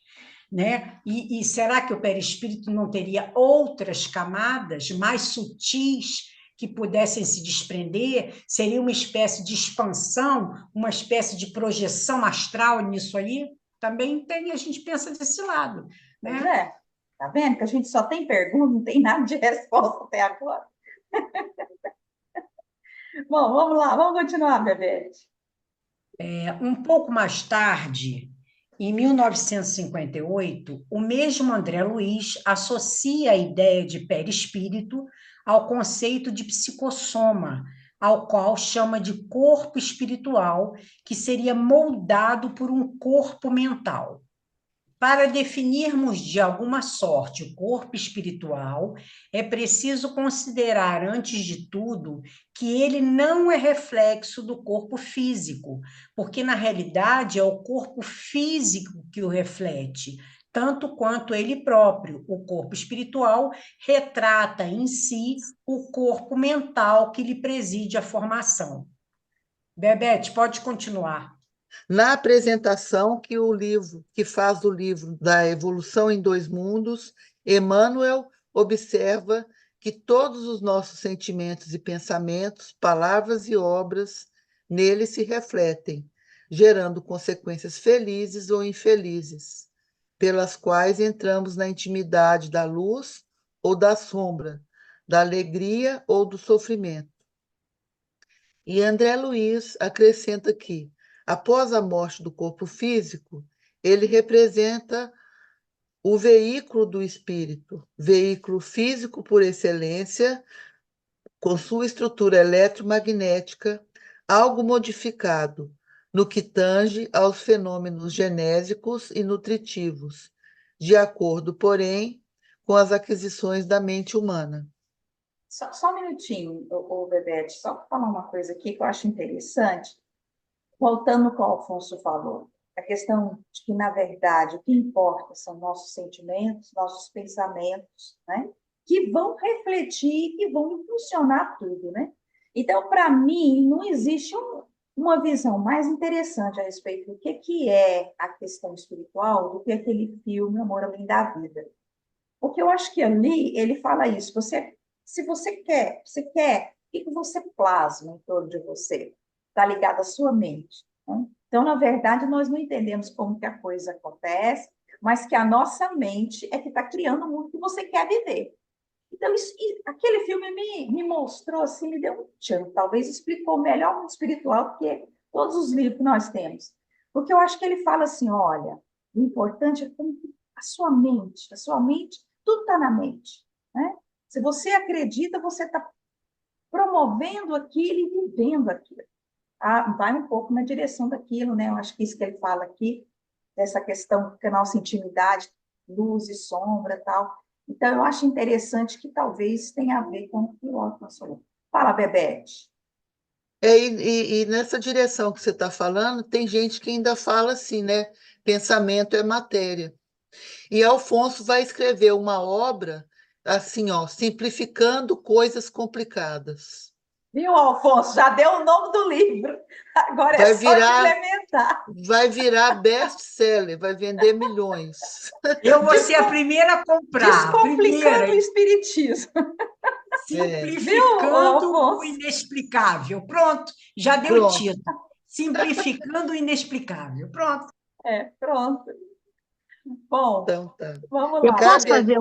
né? E será que o perispírito não teria outras camadas mais sutis que pudessem se desprender? Seria uma espécie de expansão, uma espécie de projeção astral nisso aí? Também tem, a gente pensa desse lado,
Pois
né?
é, tá vendo que a gente só tem pergunta, não tem nada de resposta até agora. Bom, vamos lá, vamos continuar, Bebete.
Um pouco mais tarde, em 1958, o mesmo André Luiz associa a ideia de perispírito ao conceito de psicossoma, ao qual chama de corpo espiritual, que seria moldado por um corpo mental. Para definirmos de alguma sorte o corpo espiritual, é preciso considerar, antes de tudo, que ele não é reflexo do corpo físico, porque na realidade é o corpo físico que o reflete, tanto quanto ele próprio. O corpo espiritual retrata em si o corpo mental que lhe preside a formação. Bebete, pode continuar.
Na apresentação que faz do livro da Evolução em Dois Mundos, Emmanuel observa que todos os nossos sentimentos e pensamentos, palavras e obras nele se refletem, gerando consequências felizes ou infelizes, pelas quais entramos na intimidade da luz ou da sombra, da alegria ou do sofrimento. E André Luiz acrescenta que, após a morte do corpo físico, ele representa o veículo do espírito, veículo físico por excelência, com sua estrutura eletromagnética, algo modificado, no que tange aos fenômenos genésicos e nutritivos, de acordo, porém, com as aquisições da mente humana.
Só um minutinho, Bebete, só para falar uma coisa aqui que eu acho interessante, voltando ao que o Alfonso falou, a questão de que, na verdade, o que importa são nossos sentimentos, nossos pensamentos, né? Que vão refletir, que vão impulsionar tudo, né? Então, para mim, não existe uma visão mais interessante a respeito do que é a questão espiritual do que aquele filme Amor Além da Vida. Porque eu acho que ali ele fala isso, se você quer, o que você plasma em torno de você? Está ligado à sua mente. Né? Então, na verdade, nós não entendemos como que a coisa acontece, mas que a nossa mente é que está criando o mundo que você quer viver. Então, aquele filme me mostrou, assim, me deu um tchan, talvez explicou melhor o mundo espiritual do que todos os livros que nós temos. Porque eu acho que ele fala assim, olha, o importante é como a sua mente, tudo está na mente. Né? Se você acredita, você está promovendo aquilo e vivendo aquilo. Vai um pouco na direção daquilo, né? Eu acho que isso que ele fala aqui, dessa questão da nossa intimidade, luz e sombra e tal. Então, eu acho interessante que talvez tenha a ver com o que o Alfonso falou. Fala, Bebete.
E nessa direção que você está falando, tem gente que ainda fala assim, né? Pensamento é matéria. E Alfonso vai escrever uma obra assim, ó, simplificando coisas complicadas.
Viu, Alfonso? Já deu o nome do livro. Agora é só implementar.
Vai virar best-seller, vai vender milhões.
Eu vou ser a primeira a comprar.
Descomplicando o espiritismo.
Simplificando o inexplicável. Pronto, já deu o título. Simplificando o inexplicável. Pronto.
Pronto. Bom,
então, tá.
Vamos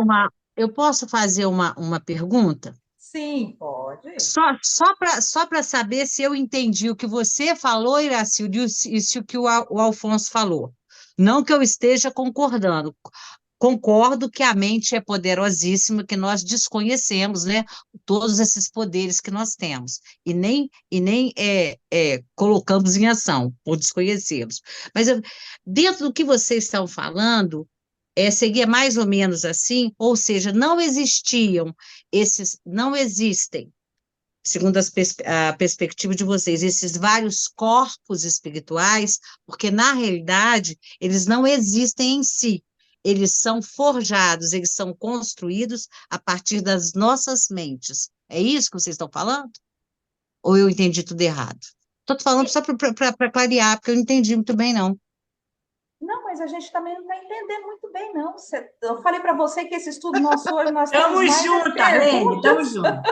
lá.
Eu posso fazer uma pergunta?
Sim, pode.
Só para saber se eu entendi o que você falou, Iracildo, e se o que o Alfonso falou. Não que eu esteja concordando. Concordo que a mente é poderosíssima, que nós desconhecemos, né? Todos esses poderes que nós temos. E nem colocamos em ação, por desconhecê-los. Mas dentro do que vocês estão falando, seria mais ou menos assim, ou seja, não existem, segundo a perspectiva de vocês, esses vários corpos espirituais, porque, na realidade, eles não existem em si, eles são forjados, eles são construídos a partir das nossas mentes. É isso que vocês estão falando? Ou eu entendi tudo errado? Estou falando só para clarear, porque eu não entendi muito bem, não.
Não, mas a gente também não está entendendo muito bem, não. Eu falei para você que esse estudo nosso hoje, nós
estamos juntos, Arlene, estamos juntos.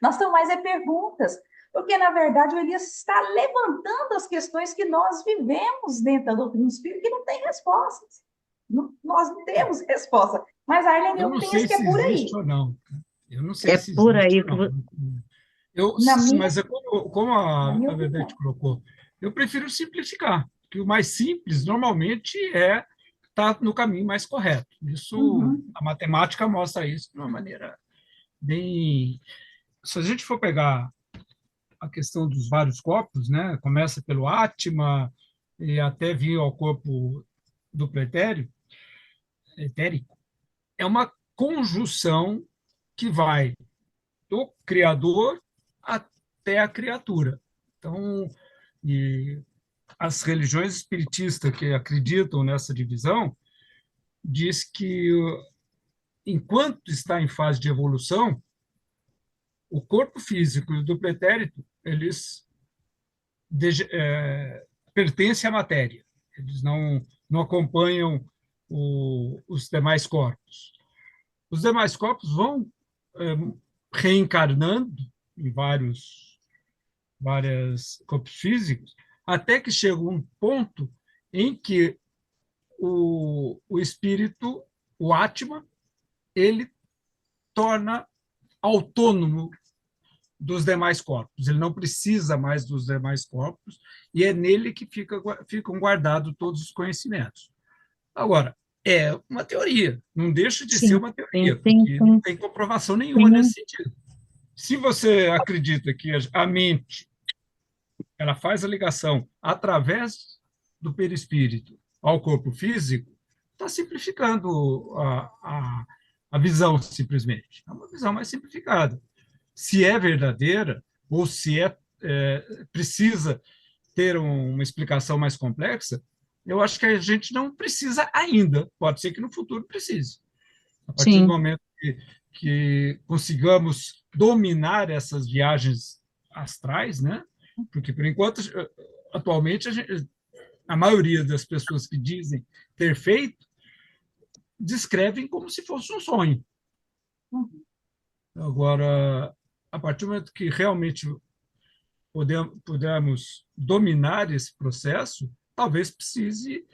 Nós estamos mais perguntas, porque, na verdade, o Elias está levantando as questões que nós vivemos dentro da doutrina espírita que não tem respostas. Nós não temos resposta. Mas a Arlene, eu penso que é por aí.
Ou não. Eu não sei se
por aí
ou não. Mas como a Bebete colocou, eu prefiro simplificar, porque o mais simples, normalmente, está no caminho mais correto. Isso, a matemática mostra isso de uma maneira bem... Se a gente for pegar a questão dos vários corpos, né, começa pelo Atma e até vir ao corpo duplo etérico, é uma conjunção que vai do Criador até a criatura. Então, as religiões espiritistas que acreditam nessa divisão diz que, enquanto está em fase de evolução, o corpo físico e o do pretérito, eles pertencem à matéria. Eles não acompanham os demais corpos. Os demais corpos vão reencarnando em vários corpos físicos, até que chega um ponto em que o espírito, o Atma, ele torna autônomo dos demais corpos. Ele não precisa mais dos demais corpos e é nele que ficam guardados todos os conhecimentos. Agora, é uma teoria, não deixa de ser
Sim,
uma teoria,
sim,
porque não
sim,
tem comprovação nenhuma
sim.
nesse sentido. Se você acredita que a mente ela faz a ligação através do perispírito ao corpo físico, está simplificando a visão, simplesmente. É uma visão mais simplificada. Se é verdadeira ou se precisa ter uma explicação mais complexa, eu acho que a gente não precisa ainda. Pode ser que no futuro precise. A partir do
Sim.
momento que consigamos dominar essas viagens astrais, né? Porque, por enquanto, atualmente, a maioria das pessoas que dizem ter feito descrevem como se fosse um sonho. Agora, a partir do momento que realmente pudermos dominar esse processo, talvez precise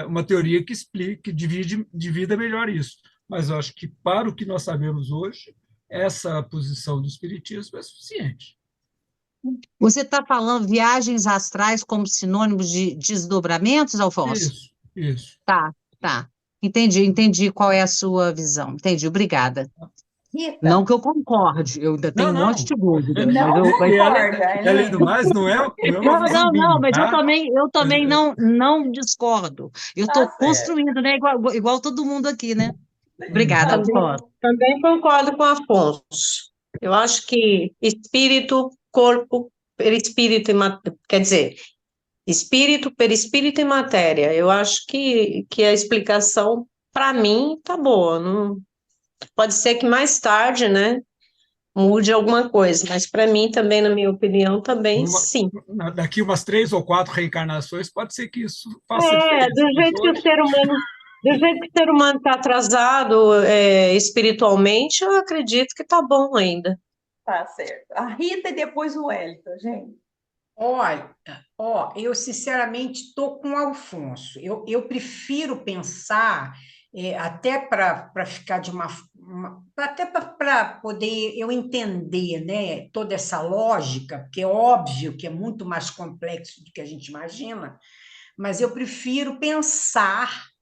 uma teoria que explique, que divida melhor isso. Mas eu acho que, para o que nós sabemos hoje, essa posição do Espiritismo é suficiente.
Você está falando viagens astrais como sinônimos de desdobramentos, Alfonso?
Isso.
Tá, tá. Entendi qual é a sua visão. Entendi, obrigada.
Rita,
Não que eu concorde, eu ainda tenho um
Não.
monte de dúvida, mas
não
E
concorda,
além do
Helene?
mais, não é uma visão
não,
minha,
mas
tá?
eu também não discordo. Eu
Tá
estou
certo.
construindo, né? Igual todo mundo aqui, né? Obrigada,
Tá
Também,
Alfonso.
bom.
também concordo com o Afonso. Eu acho que espírito, corpo, perispírito quer dizer, espírito, perispírito e matéria. Eu acho que a explicação, para mim, tá boa. Não, pode ser que mais tarde, né, mude alguma coisa, mas para mim também, na minha opinião, também sim.
Daqui umas 3 ou 4 reencarnações, pode ser que isso faça
É,
diferença. Mas hoje,
do jeito que o ser humano está atrasado espiritualmente, eu acredito que tá bom ainda.
Tá certo. A Rita e depois o Wellington, gente.
Olha, eu sinceramente estou com o Alfonso. Eu prefiro pensar, até para ficar até para poder eu entender, né, toda essa lógica, porque é óbvio que é muito mais complexo do que a gente imagina, mas eu prefiro pensar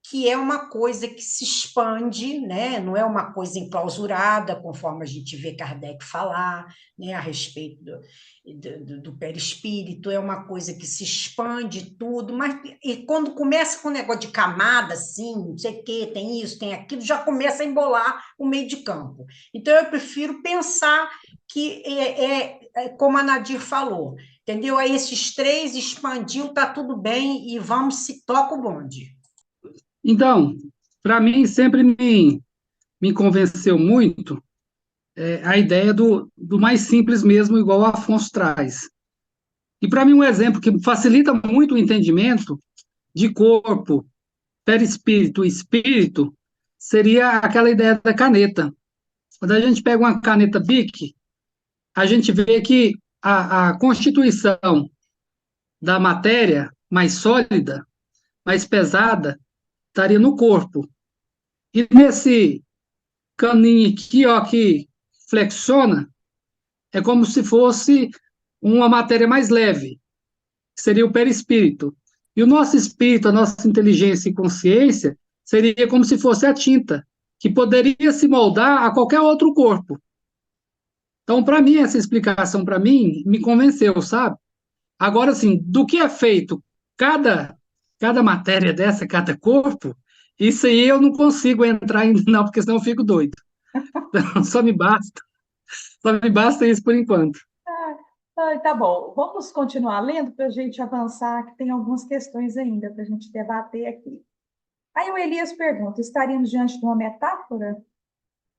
que é uma coisa que se expande, né? Não é uma coisa enclausurada, conforme a gente vê Kardec falar, né? A respeito do perispírito, é uma coisa que se expande tudo, mas e quando começa com o negócio de camada, assim, não sei o quê, tem isso, tem aquilo, já começa a embolar o meio de campo. Então, eu prefiro pensar que como a Nadir falou, entendeu? Aí esses três expandiu, tá tudo bem, e vamos, se toca o bonde.
Então, para mim, sempre me convenceu muito a ideia do mais simples mesmo, igual o Afonso traz. E para mim, um exemplo que facilita muito o entendimento de corpo, perispírito e espírito seria aquela ideia da caneta. Quando a gente pega uma caneta Bic, a gente vê que a constituição da matéria mais sólida, mais pesada, estaria no corpo. E nesse caninho aqui, ó, que flexiona, é como se fosse uma matéria mais leve, que seria o perispírito. E o nosso espírito, a nossa inteligência e consciência, seria como se fosse a tinta, que poderia se moldar a qualquer outro corpo. Então, para mim, essa explicação, para mim, me convenceu, sabe? Agora, assim, do que é feito cada matéria dessa, cada corpo, isso aí eu não consigo entrar ainda, não, porque senão eu fico doido. Então, só me basta isso por enquanto.
Tá bom. Vamos continuar lendo para a gente avançar, que tem algumas questões ainda para a gente debater aqui. Aí o Elias pergunta, estaríamos diante de uma metáfora?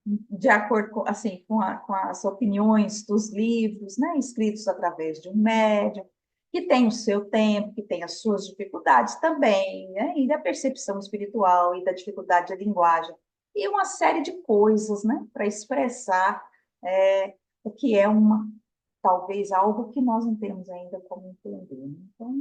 De acordo com, assim, com as opiniões dos livros, né, escritos através de um médium, que tem o seu tempo, que tem as suas dificuldades também, né, e da percepção espiritual e da dificuldade de linguagem, e uma série de coisas, né, para expressar o que é talvez algo que nós não temos ainda como entender. Então,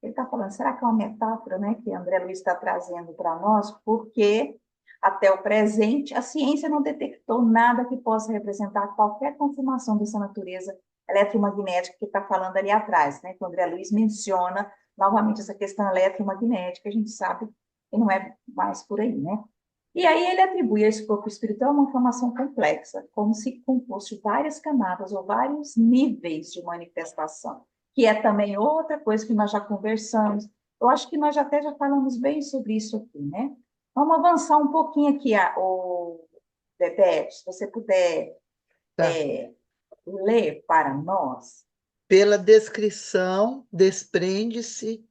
ele está falando, será que é uma metáfora, né, que André Luiz está trazendo para nós? Porque até o presente, a ciência não detectou nada que possa representar qualquer confirmação dessa natureza eletromagnética que está falando ali atrás, né? Que o André Luiz menciona novamente essa questão eletromagnética, a gente sabe que não é mais por aí, né? E aí ele atribui a esse corpo espiritual uma formação complexa, como se composto de várias camadas ou vários níveis de manifestação, que é também outra coisa que nós já conversamos. Eu acho que nós até já falamos bem sobre isso aqui, né? Vamos avançar um pouquinho aqui, o Bebete, se você puder
Tá.
ler para nós.
Pela descrição, depreende-se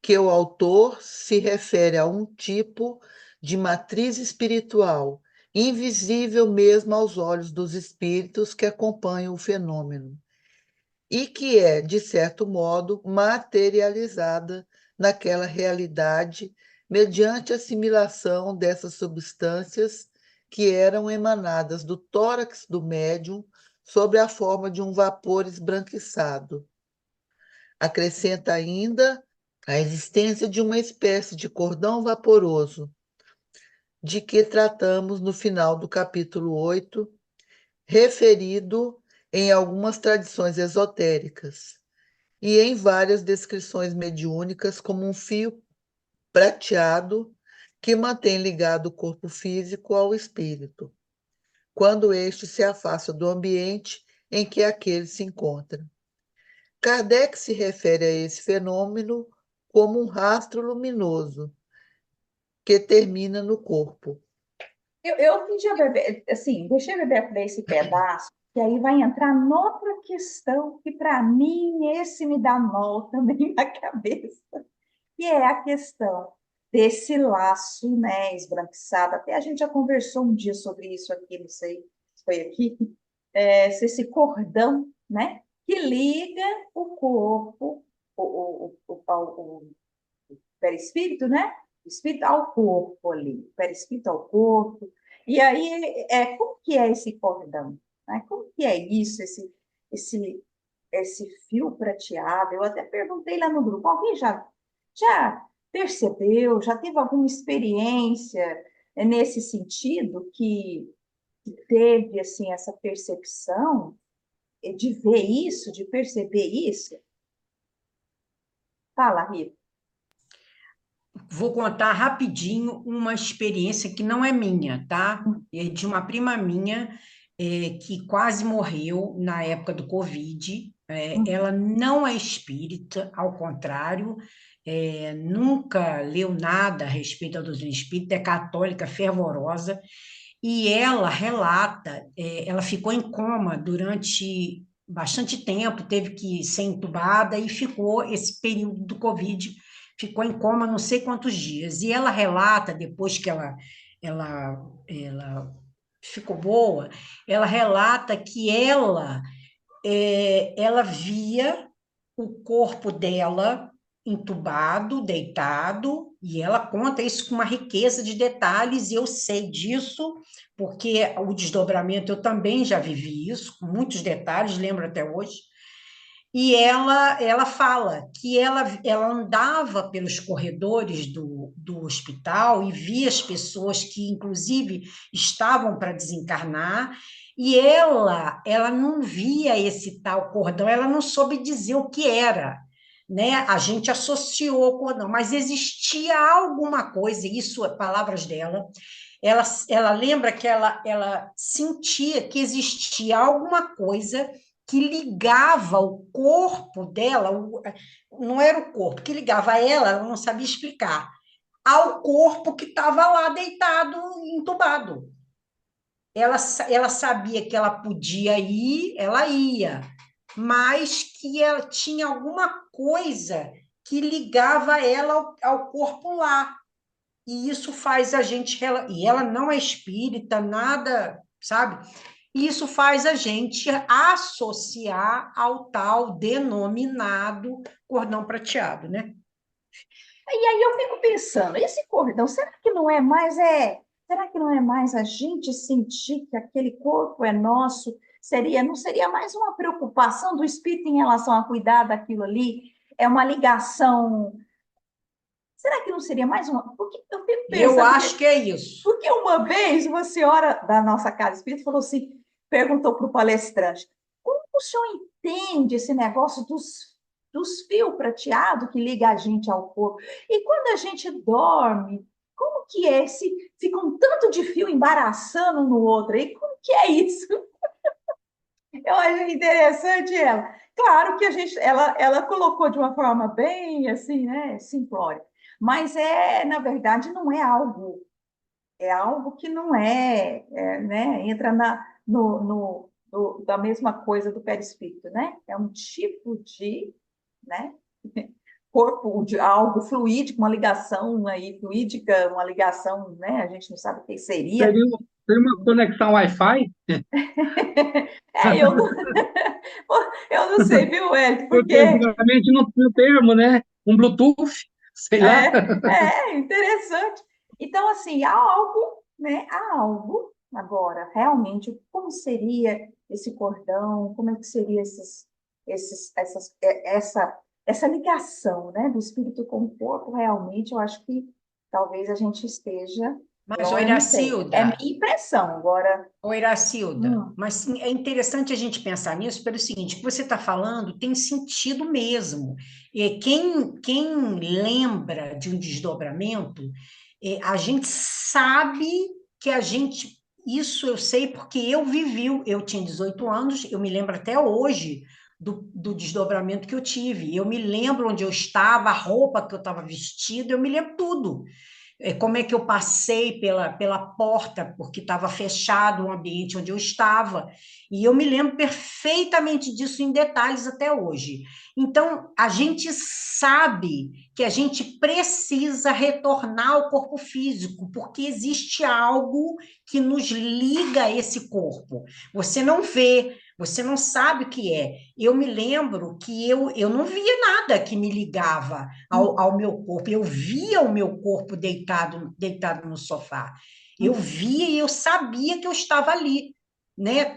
que o autor se refere a um tipo de matriz espiritual, invisível mesmo aos olhos dos espíritos que acompanham o fenômeno, e que é, de certo modo, materializada naquela realidade mediante a assimilação dessas substâncias que eram emanadas do tórax do médium sob a forma de um vapor esbranquiçado. Acrescenta ainda a existência de uma espécie de cordão vaporoso, de que tratamos no final do capítulo 8, referido em algumas tradições esotéricas e em várias descrições mediúnicas como um fio prateado que mantém ligado o corpo físico ao espírito, quando este se afasta do ambiente em que aquele se encontra. Kardec se refere a esse fenômeno como um rastro luminoso que termina no corpo.
Eu pedi a Bebê, assim, deixei a Bebê ler esse pedaço, que aí vai entrar noutra questão que, para mim, esse me dá nó também na cabeça, que é a questão desse laço, né, esbranquiçado. Até a gente já conversou um dia sobre isso aqui, não sei se foi aqui, se esse cordão, né, que liga o corpo, o perispírito, né? O espírito ao corpo ali, o perispírito ao corpo. E aí, como que é esse cordão? Né? Como que é isso, esse fio prateado? Eu até perguntei lá no grupo, alguém já percebeu, já teve alguma experiência nesse sentido que teve assim essa percepção de ver isso, de perceber isso? Fala, Rita.
Vou contar rapidinho uma experiência que não é minha, tá? É de uma prima minha que quase morreu na época do Covid. Ela não é espírita, ao contrário, nunca leu nada a respeito da doutrina espírita, é católica fervorosa, e ela relata, ela ficou em coma durante bastante tempo, teve que ser entubada e ficou esse período do Covid, ficou em coma não sei quantos dias. E ela relata, depois que ela ficou boa, ela relata que ela via o corpo dela entubado, deitado, e ela conta isso com uma riqueza de detalhes, e eu sei disso, porque o desdobramento eu também já vivi isso, com muitos detalhes, lembro até hoje. E ela fala que ela andava pelos corredores do hospital e via as pessoas que, inclusive, estavam para desencarnar, e ela não via esse tal cordão, ela não soube dizer o que era, né? A gente associou o cordão, mas existia alguma coisa, isso é palavras dela. Ela lembra que ela sentia que existia alguma coisa que ligava o corpo dela, não era o corpo, que ligava ela não sabia explicar, ao corpo que estava lá deitado, entubado. Ela sabia que ela podia ir, ela ia, mas que ela tinha alguma coisa que ligava ela ao corpo lá. E isso faz a gente. E ela não é espírita, nada, sabe? E isso faz a gente associar ao tal denominado cordão prateado, né?
E aí eu fico pensando, esse cordão, será que não é mais a gente sentir que aquele corpo é nosso? Não seria mais uma preocupação do espírito em relação a cuidar daquilo ali? É uma ligação. Será que não seria mais uma? Porque eu fico
Eu
pensando,
acho que é isso.
porque uma vez uma senhora da nossa casa espírita falou assim, perguntou para o palestrante, como o senhor entende esse negócio dos fios prateados que liga a gente ao corpo? E quando a gente dorme, como que é esse? Fica um tanto de fio embaraçando no outro aí, como que é isso? Eu achei interessante ela. Claro que ela colocou de uma forma bem assim, né, simplória. Mas na verdade, não é algo que não né, entra da mesma coisa do perispírito, né? É um tipo de, né, corpo de algo fluídico, uma ligação aí fluídica, uma ligação, né? A gente não sabe o que seria.
Seria uma conexão Wi-Fi?
Eu não, eu não sei, viu, Hélio?
Porque
Porque
antigamente não tinha o termo, né? Um Bluetooth, sei lá.
interessante. Então, assim, há algo, né? Há algo. Agora, realmente, como seria esse cordão? Como é que seria essa ligação, né, do espírito com o corpo? Realmente, eu acho que talvez a gente esteja.
Mas,
Eu não sei. É
Iracilda,
minha impressão. Agora,
Iracilda, mas sim, é interessante a gente pensar nisso pelo seguinte, o que você está falando tem sentido mesmo. E quem lembra de um desdobramento, a gente sabe que isso eu sei porque eu vivi, eu tinha 18 anos, eu me lembro até hoje do desdobramento que eu tive, eu me lembro onde eu estava, a roupa que eu estava vestida, eu me lembro tudo. Como é que eu passei pela porta, porque estava fechado o ambiente onde eu estava, e eu me lembro perfeitamente disso em detalhes até hoje. Então, a gente sabe que a gente precisa retornar ao corpo físico, porque existe algo que nos liga a esse corpo. Você não vê, você não sabe o que é. Eu me lembro que eu não via nada que me ligava ao meu corpo. Eu via o meu corpo deitado no sofá. Eu via e eu sabia que eu estava ali, né,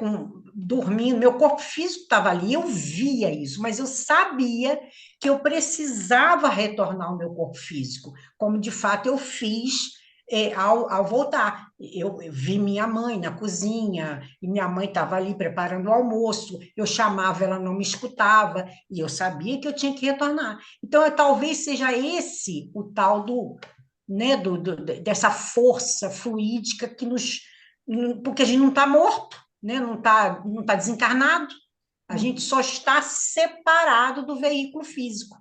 dormindo. Meu corpo físico estava ali. Eu via isso, mas eu sabia que eu precisava retornar ao meu corpo físico, como de fato eu fiz ao voltar. Eu vi minha mãe na cozinha, e minha mãe estava ali preparando o almoço, eu chamava, ela não me escutava, e eu sabia que eu tinha que retornar. Então, talvez seja esse o tal né, dessa força fluídica que nos. Porque a gente não está morto, né, não tá desencarnado, a gente só está separado do veículo físico.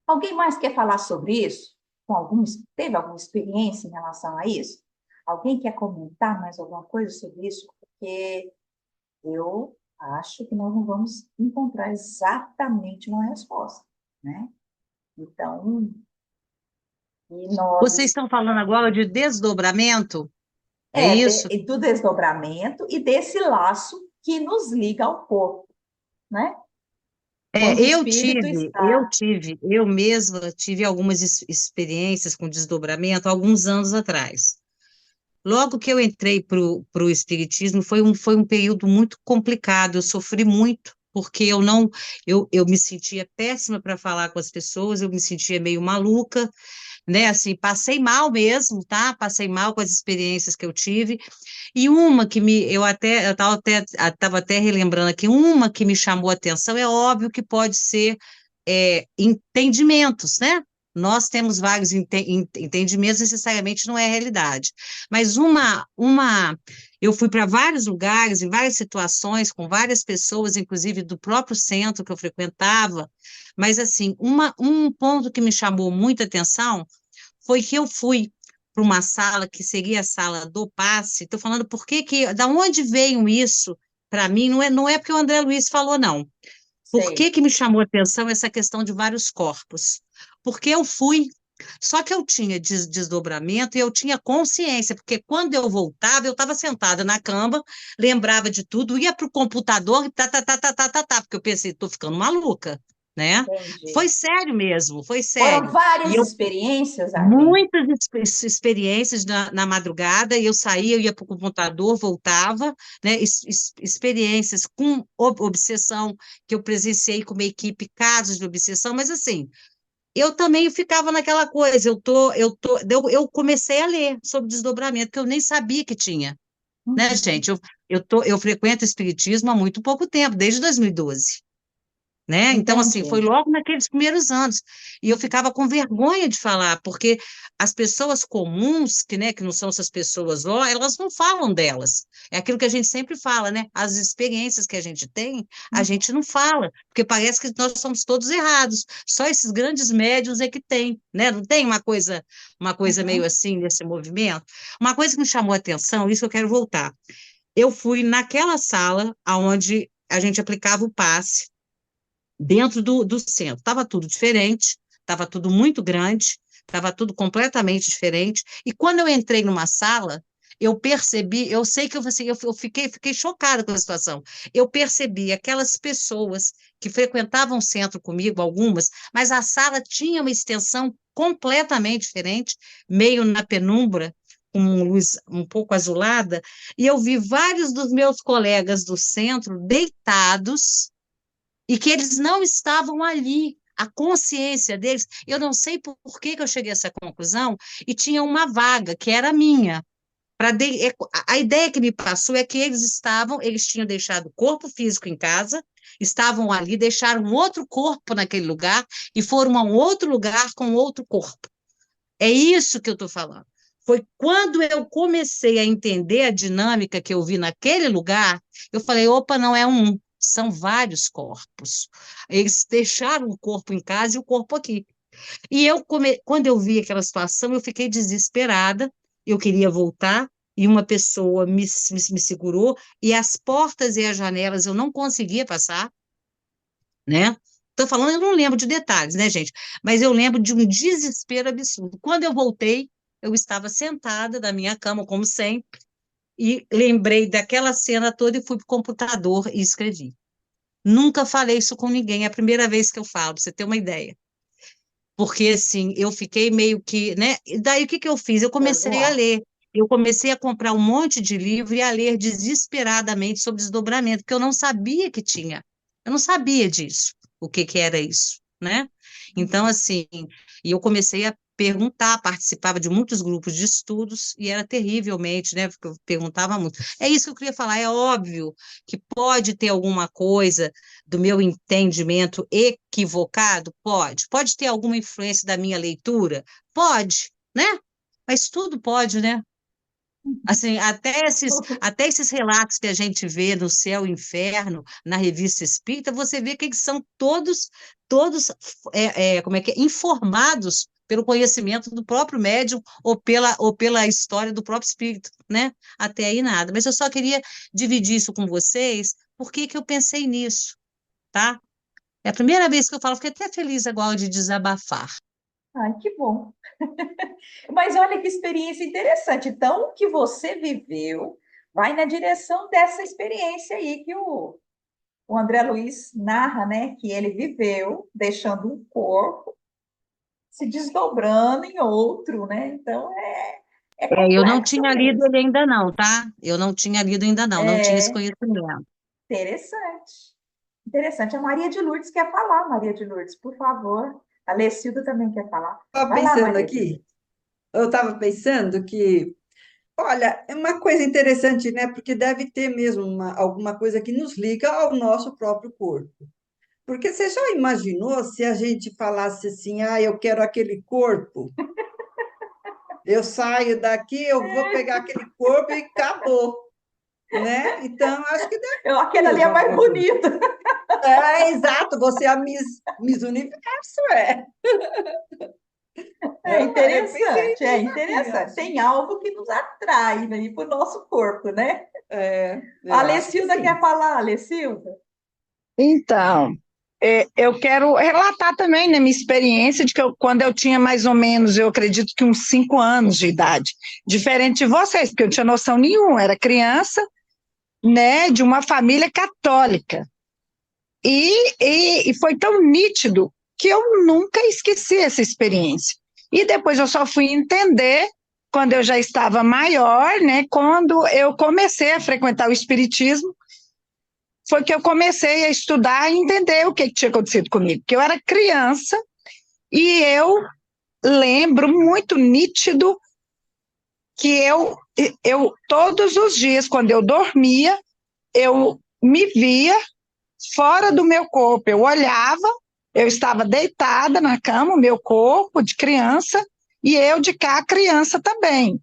alguém mais quer falar sobre isso? Teve alguma experiência em relação a isso? Alguém quer comentar mais alguma coisa sobre isso? Porque eu acho que nós não vamos encontrar exatamente uma resposta, né? Então, e nós
Vocês estão falando agora de desdobramento? É isso?
e do desdobramento e desse laço que nos liga ao corpo, né? Quando o espírito está.
Eu mesma tive algumas experiências com desdobramento há alguns anos atrás. Logo que eu entrei para o Espiritismo, foi um período muito complicado, eu sofri muito, porque eu me sentia péssima para falar com as pessoas, eu me sentia meio maluca, né, assim, passei mal mesmo, tá? Passei mal com as experiências que eu tive, e uma que eu estava até relembrando aqui, uma que me chamou a atenção, é óbvio que pode ser entendimentos, né? Nós temos vários entendimentos, necessariamente não é realidade. Mas eu fui para vários lugares, em várias situações, com várias pessoas, inclusive do próprio centro que eu frequentava, mas assim, um ponto que me chamou muita atenção foi que eu fui para uma sala que seria a sala do passe. Estou falando da onde veio isso para mim, não é porque o André Luiz falou, não. Por
Sei.
que me chamou a atenção essa questão de vários corpos? Porque eu fui, só que eu tinha desdobramento e eu tinha consciência, porque quando eu voltava, eu estava sentada na cama, lembrava de tudo, ia para o computador e porque eu pensei, estou ficando maluca, né?
Entendi.
Foi sério mesmo, foi
Foram
sério. E
várias
eu
experiências, Arlene?
muitas experiências na madrugada, e eu saía, eu ia para o computador, voltava, né? Experiências com obsessão, que eu presenciei com uma equipe, casos de obsessão, mas assim, eu também ficava naquela coisa, eu comecei a ler sobre desdobramento, que eu nem sabia que tinha, né,
Uhum.
gente? Eu frequento o espiritismo há muito pouco tempo, desde 2012, né? Então, assim, foi
Entendi.
logo naqueles primeiros anos. E eu ficava com vergonha de falar, porque as pessoas comuns, que não são essas pessoas lá, elas não falam delas. É aquilo que a gente sempre fala, né? As experiências que a gente tem, a
Uhum.
gente não fala, porque parece que nós somos todos errados. Só esses grandes médiuns é que tem, né? Não tem uma coisa meio
Uhum.
assim nesse movimento. Uma coisa que me chamou a atenção, isso eu quero voltar. Eu fui naquela sala onde a gente aplicava o passe dentro do centro. Estava tudo diferente, estava tudo muito grande, estava tudo completamente diferente. E quando eu entrei numa sala, eu percebi, eu sei que eu fiquei chocada com a situação. Eu percebi aquelas pessoas que frequentavam o centro comigo, algumas, mas a sala tinha uma extensão completamente diferente, meio na penumbra, com uma luz um pouco azulada, e eu vi vários dos meus colegas do centro deitados e que eles não estavam ali. A consciência deles, eu não sei por que eu cheguei a essa conclusão, e tinha uma vaga que era minha. A ideia que me passou é que eles tinham deixado o corpo físico em casa, estavam ali, deixaram um outro corpo naquele lugar e foram a um outro lugar com outro corpo. É isso que eu estou falando. Foi quando eu comecei a entender a dinâmica que eu vi naquele lugar, eu falei, opa, não é um, são vários corpos. Eles deixaram o corpo em casa e o corpo aqui. E quando eu vi aquela situação, eu fiquei desesperada, eu queria voltar, e uma pessoa me segurou, e as portas e as janelas eu não conseguia passar, né? Estou falando, eu não lembro de detalhes, né, gente? Mas eu lembro de um desespero absurdo. Quando eu voltei, eu estava sentada na minha cama, como sempre, e lembrei daquela cena toda e fui para o computador e escrevi. Nunca falei isso com ninguém, é a primeira vez que eu falo, para você ter uma ideia. Porque, assim, eu fiquei meio que, né? E daí, o que que eu fiz? Eu comecei a
Uau.
ler. Eu comecei a comprar um monte de livro e a ler desesperadamente sobre desdobramento, porque eu não sabia que tinha. Eu não sabia disso, o que que era isso, né? Então, assim, e eu comecei a perguntar, participava de muitos grupos de estudos, e era terrivelmente, né? Porque eu perguntava muito. É isso que eu queria falar, é óbvio que pode ter alguma coisa do meu entendimento equivocado? Pode. Pode ter alguma influência da minha leitura? Pode, né? Mas tudo pode, né? Assim, até esses relatos que a gente vê no Céu e Inferno, na Revista Espírita, você vê que eles são todos como é que é? Informados pelo conhecimento do próprio médium ou pela história do próprio espírito, né? Até aí nada. Mas eu só queria dividir isso com vocês, porque que eu pensei nisso, tá? É a primeira vez que eu falo, fiquei até feliz agora de desabafar.
Ai, que bom. Mas olha que experiência interessante. Então, o que você viveu vai na direção dessa experiência aí que o André Luiz narra, né? Que ele viveu, deixando um corpo se desdobrando em outro, né? Então, é
Eu não
complexo
tinha lido
mesmo.
ele ainda não, tá? Eu não tinha lido ainda não tinha esse
É
conhecimento.
interessante. Interessante. A Maria de Lourdes quer falar, Maria de Lourdes, por favor. A Lecilda também quer falar.
Estava
Vai lá,
pensando
Maria de
aqui,
Lourdes.
eu estava pensando que, olha, é uma coisa interessante, né? Porque deve ter mesmo alguma coisa que nos liga ao nosso próprio corpo. Porque você já imaginou se a gente falasse assim, ah, eu quero aquele corpo, eu saio daqui, eu vou pegar aquele corpo e acabou, né? Então, acho que deve ter
Aquele ali é
mesmo
mais
alguma coisa.
bonito.
É, exato, você é a Miss Universo, é. Eu pensei
É
nisso aqui,
interessante.
acho.
Tem algo que nos atrai né, para o nosso corpo, né?
É,
A
eu acho que
Lecilda
sim.
quer falar, Lecilda?
Então, Eu quero relatar também, né, minha experiência de que quando eu tinha mais ou menos, eu acredito que uns 5 anos de idade, diferente de vocês, porque eu não tinha noção nenhuma, era criança, né, de uma família católica. E foi tão nítido que eu nunca esqueci essa experiência. E depois eu só fui entender quando eu já estava maior, né, quando eu comecei a frequentar o espiritismo, foi que eu comecei a estudar e entender o que tinha acontecido comigo, porque eu era criança e eu lembro muito nítido que eu todos os dias, quando eu dormia, eu me via fora do meu corpo, eu olhava, eu estava deitada na cama, o meu corpo de criança, e eu de cá, criança também.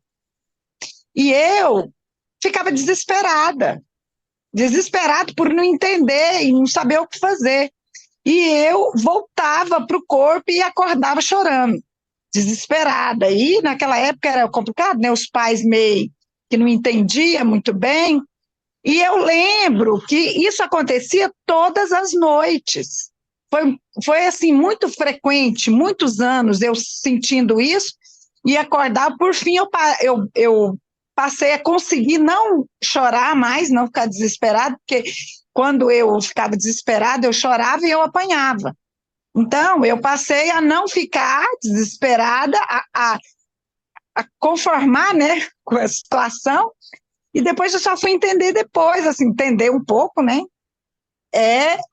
E eu ficava desesperada por não entender e não saber o que fazer. E eu voltava para o corpo e acordava chorando, desesperada. E naquela época era complicado, né? Os pais meio que não entendiam muito bem. E eu lembro que isso acontecia todas as noites. Foi assim, muito frequente, muitos anos eu sentindo isso, e acordar, por fim eu passei a conseguir não chorar mais, não ficar desesperada, porque quando eu ficava desesperada, eu chorava e eu apanhava. Então, eu passei a não ficar desesperada, a conformar, né, com a situação, e depois eu só fui entender depois, assim, entender um pouco, né?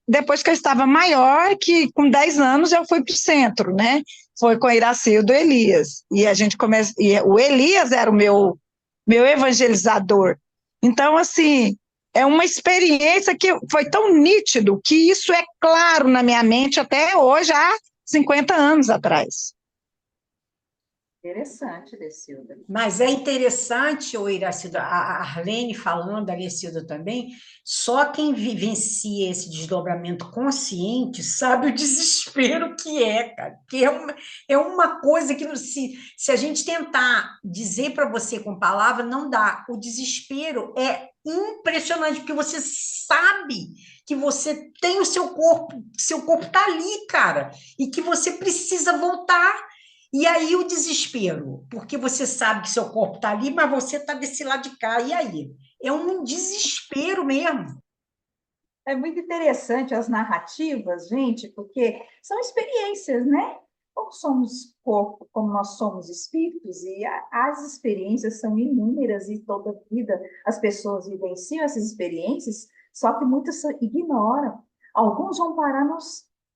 Depois que eu estava maior, que com 10 anos eu fui para o centro, né? Foi com a Iracildo Elias. E a gente começa. E o Elias era o meu evangelizador. Então, assim, é uma experiência que foi tão nítido que isso é claro na minha mente até hoje, há 50 anos atrás.
Interessante, Decilda.
Mas é interessante, ô Iracilda, a Arlene falando, a Iracilda também, só quem vivencia esse desdobramento consciente sabe o desespero que é, cara. Que é uma coisa que, se a gente tentar dizer para você com palavra, não dá. O desespero é impressionante, porque você sabe que você tem o seu corpo está ali, cara, e que você precisa voltar. E aí o desespero, porque você sabe que seu corpo está ali, mas você está desse lado de cá. E aí? É um desespero mesmo.
É muito interessante as narrativas, gente, porque são experiências, né? Como somos corpo, como nós somos espíritos, e as experiências são inúmeras e toda vida as pessoas vivenciam essas experiências, só que muitas ignoram. Alguns vão parar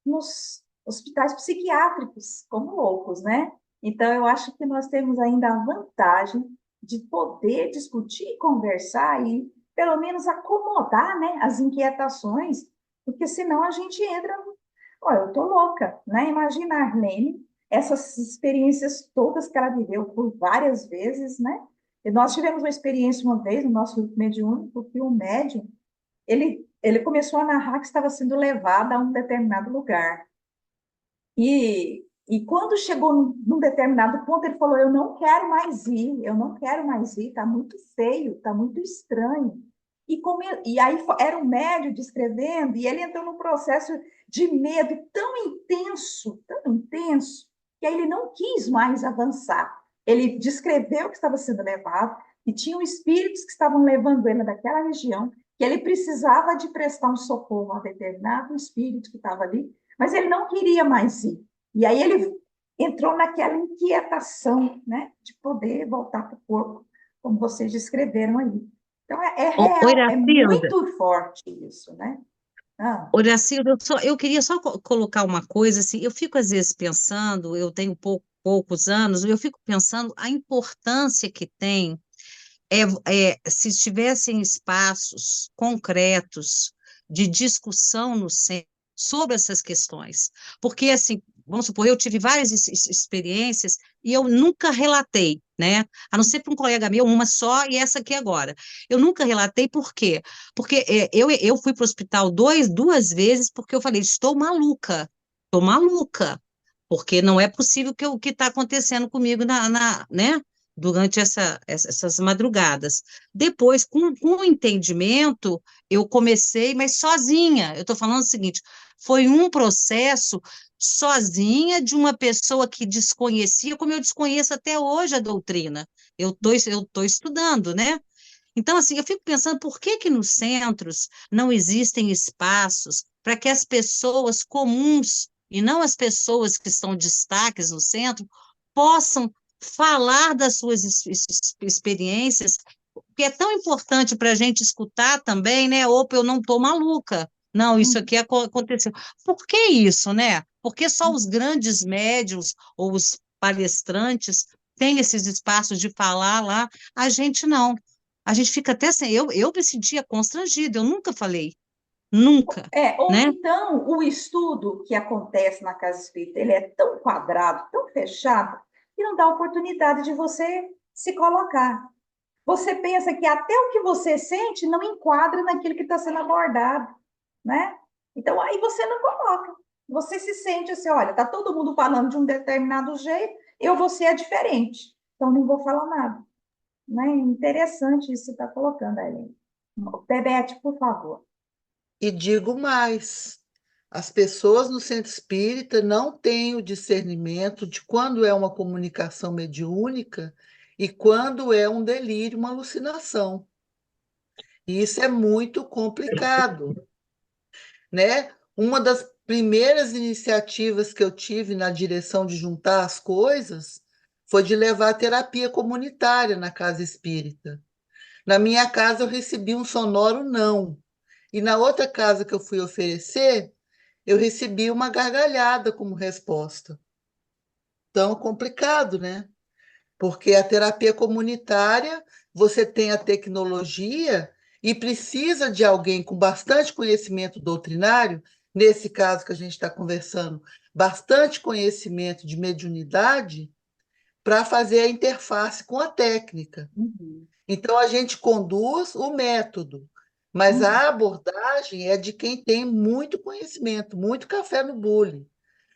nos hospitais psiquiátricos, como loucos, né? Então, eu acho que nós temos ainda a vantagem de poder discutir e conversar e, pelo menos, acomodar, né, as inquietações, porque senão a gente entra. Olha, eu tô louca, né? Imagina a Arlene, essas experiências todas que ela viveu por várias vezes, né? E nós tivemos uma experiência uma vez no nosso grupo mediúnico, que o médium, ele começou a narrar que estava sendo levado a um determinado lugar. E quando chegou num determinado ponto, ele falou: eu não quero mais ir, está muito feio, está muito estranho. E aí era um médium descrevendo, e ele entrou num processo de medo tão intenso, que aí ele não quis mais avançar. Ele descreveu que estava sendo levado, e tinham espíritos que estavam levando ele daquela região, que ele precisava de prestar um socorro a determinado espírito que estava ali, mas ele não queria mais ir. E aí ele entrou naquela inquietação, né, de poder voltar para o corpo, como vocês descreveram aí. Então, é real, é muito forte isso, né?
Horacilda, eu queria só colocar uma coisa, assim, eu fico às vezes pensando, eu tenho poucos anos, eu fico pensando a importância que tem se tivessem espaços concretos de discussão no centro sobre essas questões. Porque, assim, vamos supor, eu tive várias experiências e eu nunca relatei, né? A não ser para um colega meu, uma só, e essa aqui agora. Eu nunca relatei, por quê? Porque eu fui para o hospital duas vezes porque eu falei: estou maluca, porque não é possível que o que está acontecendo comigo né? durante essas madrugadas. Depois, com o entendimento, eu comecei, mas sozinha. Eu estou falando o seguinte: foi um processo sozinha de uma pessoa que desconhecia, como eu desconheço até hoje a doutrina. Eu tô estudando, né? Então, assim, eu fico pensando por que que nos centros não existem espaços para que as pessoas comuns, e não as pessoas que são destaques no centro, possam falar das suas experiências, que é tão importante para a gente escutar também, né? Opa, eu não estou maluca. Não, isso aqui aconteceu. Por que isso, né? Porque só os grandes médiums ou os palestrantes têm esses espaços de falar lá, a gente não. A gente fica até sem. Eu me sentia constrangida, eu nunca falei, nunca,
Ou
né?
então o estudo que acontece na casa espírita, ele é tão quadrado, tão fechado, que não dá oportunidade de você se colocar. Você pensa que até o que você sente não enquadra naquilo que está sendo abordado, né? Então, aí você não coloca. Você se sente assim, olha, está todo mundo falando de um determinado jeito, eu vou ser diferente, então não vou falar nada. Né? Interessante isso que você está colocando, Ellen. Bebete, por favor.
E digo mais, as pessoas no centro espírita não têm o discernimento de quando é uma comunicação mediúnica e quando é um delírio, uma alucinação. E isso é muito complicado, né? Uma das primeiras iniciativas que eu tive na direção de juntar as coisas foi de levar a terapia comunitária na casa espírita. Na minha casa eu recebi um sonoro não. E na outra casa que eu fui oferecer, eu recebi uma gargalhada como resposta. Então, complicado, né? Porque a terapia comunitária, você tem a tecnologia e precisa de alguém com bastante conhecimento doutrinário, nesse caso que a gente está conversando, bastante conhecimento de mediunidade, para fazer a interface com a técnica.
Uhum.
Então, a gente conduz o método, mas
Uhum.
a abordagem é de quem tem muito conhecimento, muito café no bule,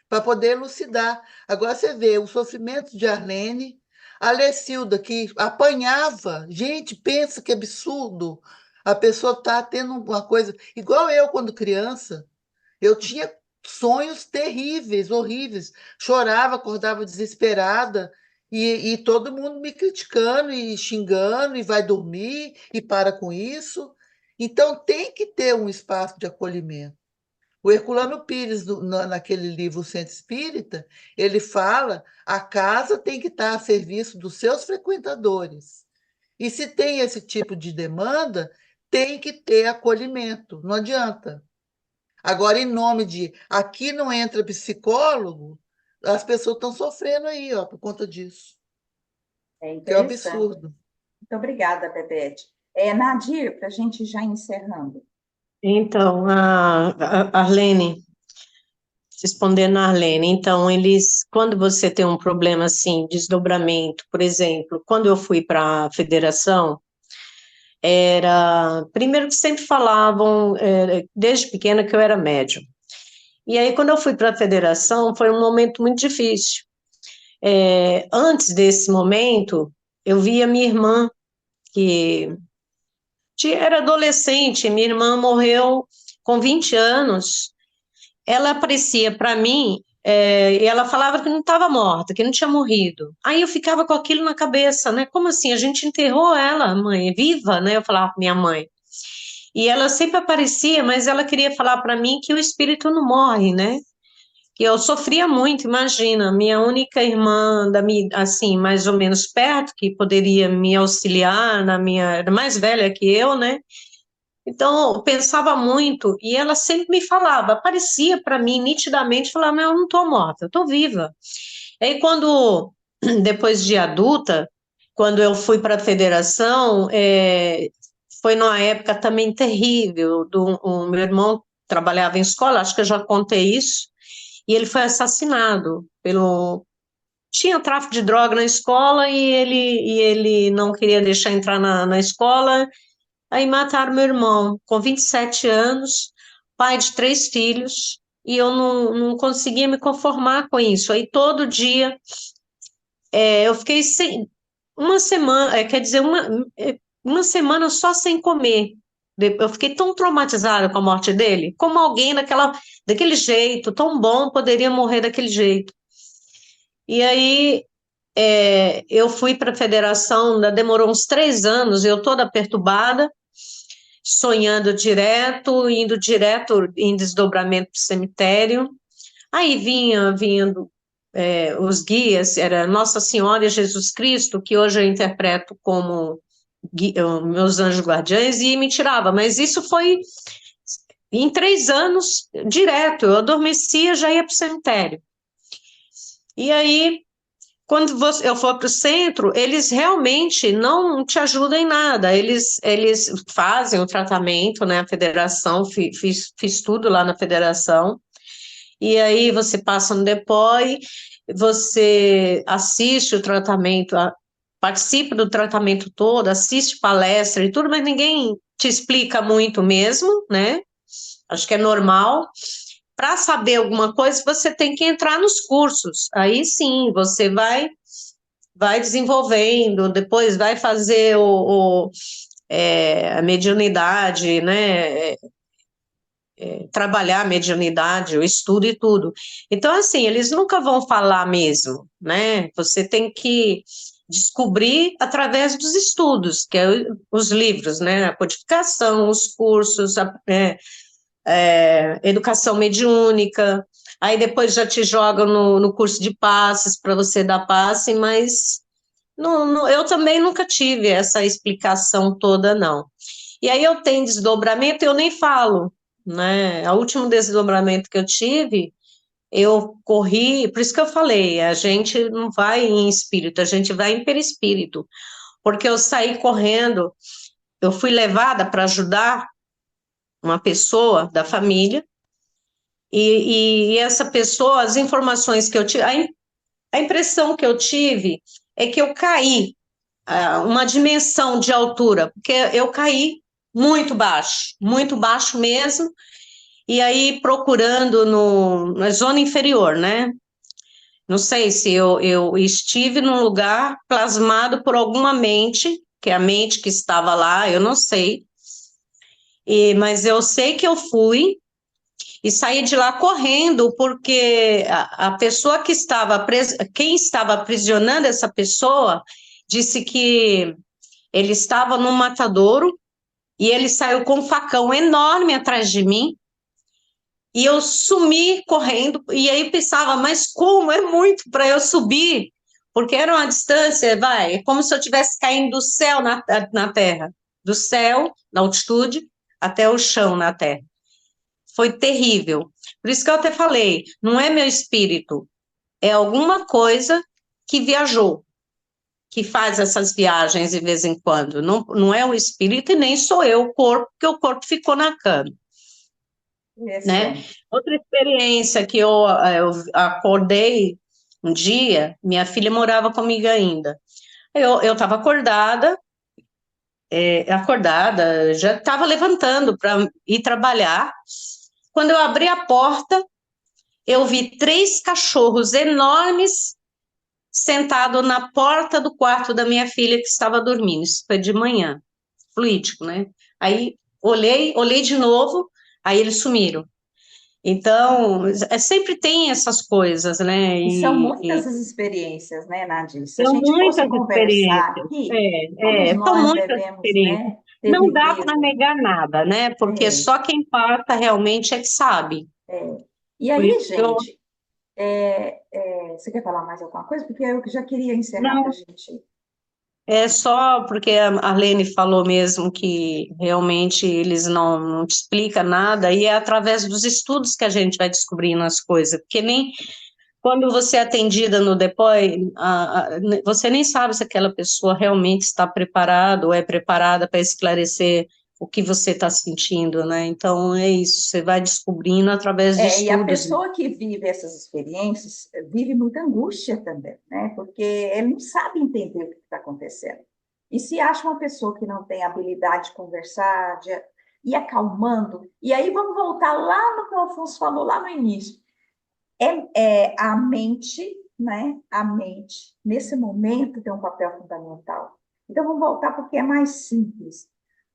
para poder elucidar. Agora você vê o sofrimento de Arlene, a Lecilda, que apanhava. Gente, pensa que absurdo. A pessoa está tendo uma coisa. Igual eu, quando criança, eu tinha sonhos terríveis, horríveis. Chorava, acordava desesperada. E todo mundo me criticando e xingando, e vai dormir, e para com isso. Então, tem que ter um espaço de acolhimento. O Herculano Pires, naquele livro O Centro Espírita, ele fala: a casa tem que estar a serviço dos seus frequentadores. E se tem esse tipo de demanda, tem que ter acolhimento, não adianta. Agora, em nome de aqui não entra psicólogo, as pessoas estão sofrendo aí, ó, por conta disso,
É
que é um
interessante.
absurdo.
Muito obrigada, Bebete. Nadir, para a gente já encerrando.
Então, a Arlene, respondendo a Arlene, então, quando você tem um problema assim, desdobramento, por exemplo, quando eu fui para a federação, primeiro que sempre falavam, desde pequena, que eu era médium. E aí, quando eu fui para a federação, foi um momento muito difícil. Antes desse momento, eu via minha irmã, que era adolescente, minha irmã morreu com 20 anos. Ela aparecia para mim, e ela falava que não estava morta, que não tinha morrido. Aí eu ficava com aquilo na cabeça, né? Como assim? A gente enterrou ela, mãe, viva, né? Eu falava com minha mãe. E ela sempre aparecia, mas ela queria falar para mim que o espírito não morre, né? Que eu sofria muito, imagina, minha única irmã, assim, mais ou menos perto, que poderia me auxiliar, era mais velha que eu, né? Então, eu pensava muito, e ela sempre me falava, aparecia para mim nitidamente, falava, mas eu não estou morta, eu estou viva. Aí, depois de adulta, quando eu fui para a federação, foi numa época também terrível, o meu irmão trabalhava em escola, acho que eu já contei isso, e ele foi assassinado tinha tráfico de droga na escola e ele não queria deixar entrar na escola. Aí mataram meu irmão, com 27 anos, pai de 3 filhos, e eu não conseguia me conformar com isso. Aí todo dia eu fiquei sem. uma semana, quer dizer, uma semana só sem comer. Eu fiquei tão traumatizada com a morte dele, como alguém daquele jeito, tão bom, poderia morrer daquele jeito. E aí eu fui para a federação, ainda demorou uns 3 anos, eu toda perturbada, sonhando direto, indo direto em desdobramento para o cemitério. Aí vindo os guias, era Nossa Senhora e Jesus Cristo, que hoje eu interpreto como meus anjos guardiães, e me tirava, mas isso foi em 3 anos direto, eu adormecia, já ia para o cemitério. E aí, quando eu for para o centro, eles realmente não te ajudam em nada, eles fazem o tratamento, né, a federação, fiz tudo lá na federação, e aí você passa no DEPOI, você assiste o tratamento, participa do tratamento todo, assiste palestra e tudo, mas ninguém te explica muito mesmo, né? Acho que é normal. Para saber alguma coisa, você tem que entrar nos cursos. Aí sim, você vai desenvolvendo, depois vai fazer a mediunidade, né? Trabalhar a mediunidade, o estudo e tudo. Então, assim, eles nunca vão falar mesmo, né? Você tem que descobrir através dos estudos, que é os livros, né? A codificação, os cursos, educação mediúnica, aí depois já te jogam no curso de passes para você dar passe, mas eu também nunca tive essa explicação toda, não. E aí eu tenho desdobramento, eu nem falo, né? O último desdobramento que eu tive, eu corri, por isso que eu falei, a gente não vai em espírito, a gente vai em perispírito, porque eu saí correndo, eu fui levada para ajudar uma pessoa da família, e essa pessoa, as informações que eu tive, a impressão que eu tive é que eu caí, uma dimensão de altura, porque eu caí muito baixo mesmo, e aí procurando na zona inferior, né? Não sei se eu estive num lugar plasmado por alguma mente, que é a mente que estava lá, eu não sei, mas eu sei que eu fui e saí de lá correndo, porque a pessoa que estava quem estava aprisionando essa pessoa disse que ele estava num matadouro e ele saiu com um facão enorme atrás de mim e eu sumi correndo, e aí pensava, mas como é muito para eu subir, porque era uma distância, é como se eu estivesse caindo do céu na terra, do céu, na altitude, até o chão na terra. Foi terrível. Por isso que eu até falei, não é meu espírito, é alguma coisa que viajou, que faz essas viagens de vez em quando. Não é o espírito e nem sou eu o corpo, porque o corpo ficou na cama. Né? Outra experiência que eu acordei um dia, minha filha morava comigo ainda. Eu estava acordada, já estava levantando para ir trabalhar. Quando eu abri a porta, eu vi 3 cachorros enormes sentados na porta do quarto da minha filha que estava dormindo. Isso foi de manhã, fluídico, né? Aí olhei de novo, aí eles sumiram. Então, sempre tem essas coisas, né?
E são muitas as experiências, né, Nadir? Se a
São
gente fosse
muitas
conversar
experiências.
aqui, todos
São
nós
muitas
devemos,
experiências.
né, ter
Não dá para
vivido.
negar nada, né? Porque só quem passa realmente é que sabe.
E
Por
aí,
isso que
gente, você quer falar mais alguma coisa? Porque eu já queria encerrar para a
não,
gente.
é só porque a Arlene falou mesmo que realmente eles não te explicam nada, e é através dos estudos que a gente vai descobrindo as coisas, porque nem quando você é atendida no DEPOI, você nem sabe se aquela pessoa realmente está preparada ou é preparada para esclarecer o que você está sentindo, né? Então, é isso, você vai descobrindo através de
E a
estudos.
pessoa que vive essas experiências vive muita angústia também, né? Porque ele não sabe entender o que está acontecendo. E se acha uma pessoa que não tem habilidade de conversar, de ir acalmando, e aí vamos voltar lá no que o Alfonso falou lá no início. A mente né, a mente, nesse momento, tem um papel fundamental. Então, vamos voltar porque é mais simples.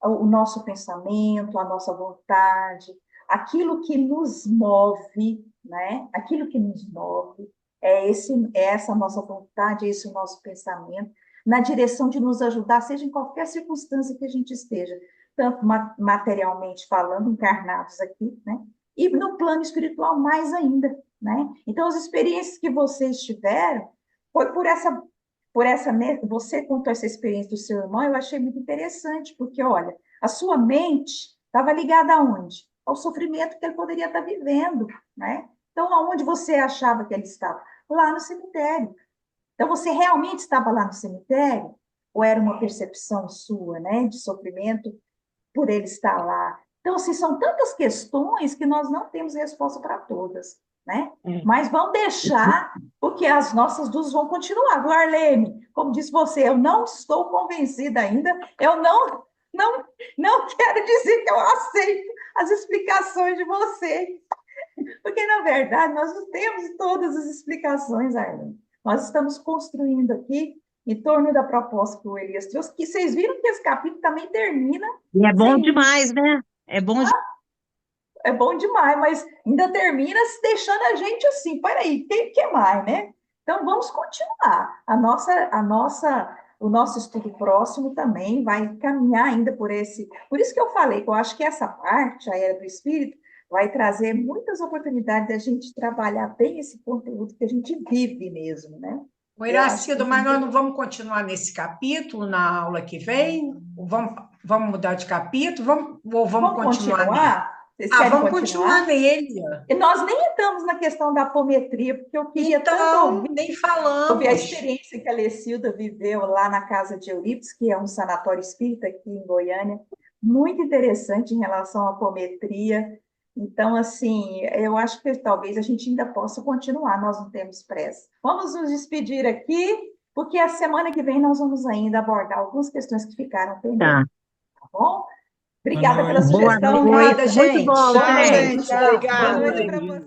O nosso pensamento, a nossa vontade, aquilo que nos move, né? Aquilo que nos move é essa nossa vontade, é esse o nosso pensamento, na direção de nos ajudar, seja em qualquer circunstância que a gente esteja, tanto materialmente falando, encarnados aqui, né? E no plano espiritual mais ainda, né? Então, as experiências que vocês tiveram, foi você contou essa experiência do seu irmão, eu achei muito interessante, porque, olha, a sua mente estava ligada aonde? Ao sofrimento que ele poderia estar vivendo, né? Então, aonde você achava que ele estava? Lá no cemitério. Então, você realmente estava lá no cemitério? Ou era uma percepção sua, né, de sofrimento por ele estar lá? Então, assim, são tantas questões que nós não temos resposta para todas, né? Mas vamos deixar, porque as nossas dúvidas vão continuar. Viu, Arlene? Como disse você, eu não estou convencida ainda, eu não quero dizer que eu aceito as explicações de vocês, porque, na verdade, nós não temos todas as explicações, Arlene. Nós estamos construindo aqui, em torno da proposta que o Elias trouxe, que vocês viram que esse capítulo também termina.
E é bom demais, né? É bom
É bom demais, mas ainda termina se deixando a gente assim, peraí, tem que mais, né? Então, vamos continuar. O nosso estudo próximo também vai caminhar ainda por esse... Por isso que eu falei, que eu acho que essa parte, a Era do Espírito, vai trazer muitas oportunidades da gente trabalhar bem esse conteúdo que a gente vive mesmo, né?
O Iracildo, mas nós não vamos continuar nesse capítulo na aula que vem? Vamos mudar de capítulo? Vamos continuar?
Vocês querem
vamos
continuar
nele.
E nós nem entramos na questão da apometria, porque eu queria tanto ouvir,
nem falamos.
a experiência que a Lecilda viveu lá na casa de Eurípides, que é um sanatório espírita aqui em Goiânia, muito interessante em relação à apometria. Então, assim, eu acho que talvez a gente ainda possa continuar, nós não temos pressa. Vamos nos despedir aqui, porque a semana que vem nós vamos ainda abordar algumas questões que ficaram pendentes. Tá bom? Obrigada pela sugestão.
Obrigada, gente.
Muito bom,
Tchau,
gente.
gente. Obrigada.
Boa noite para você.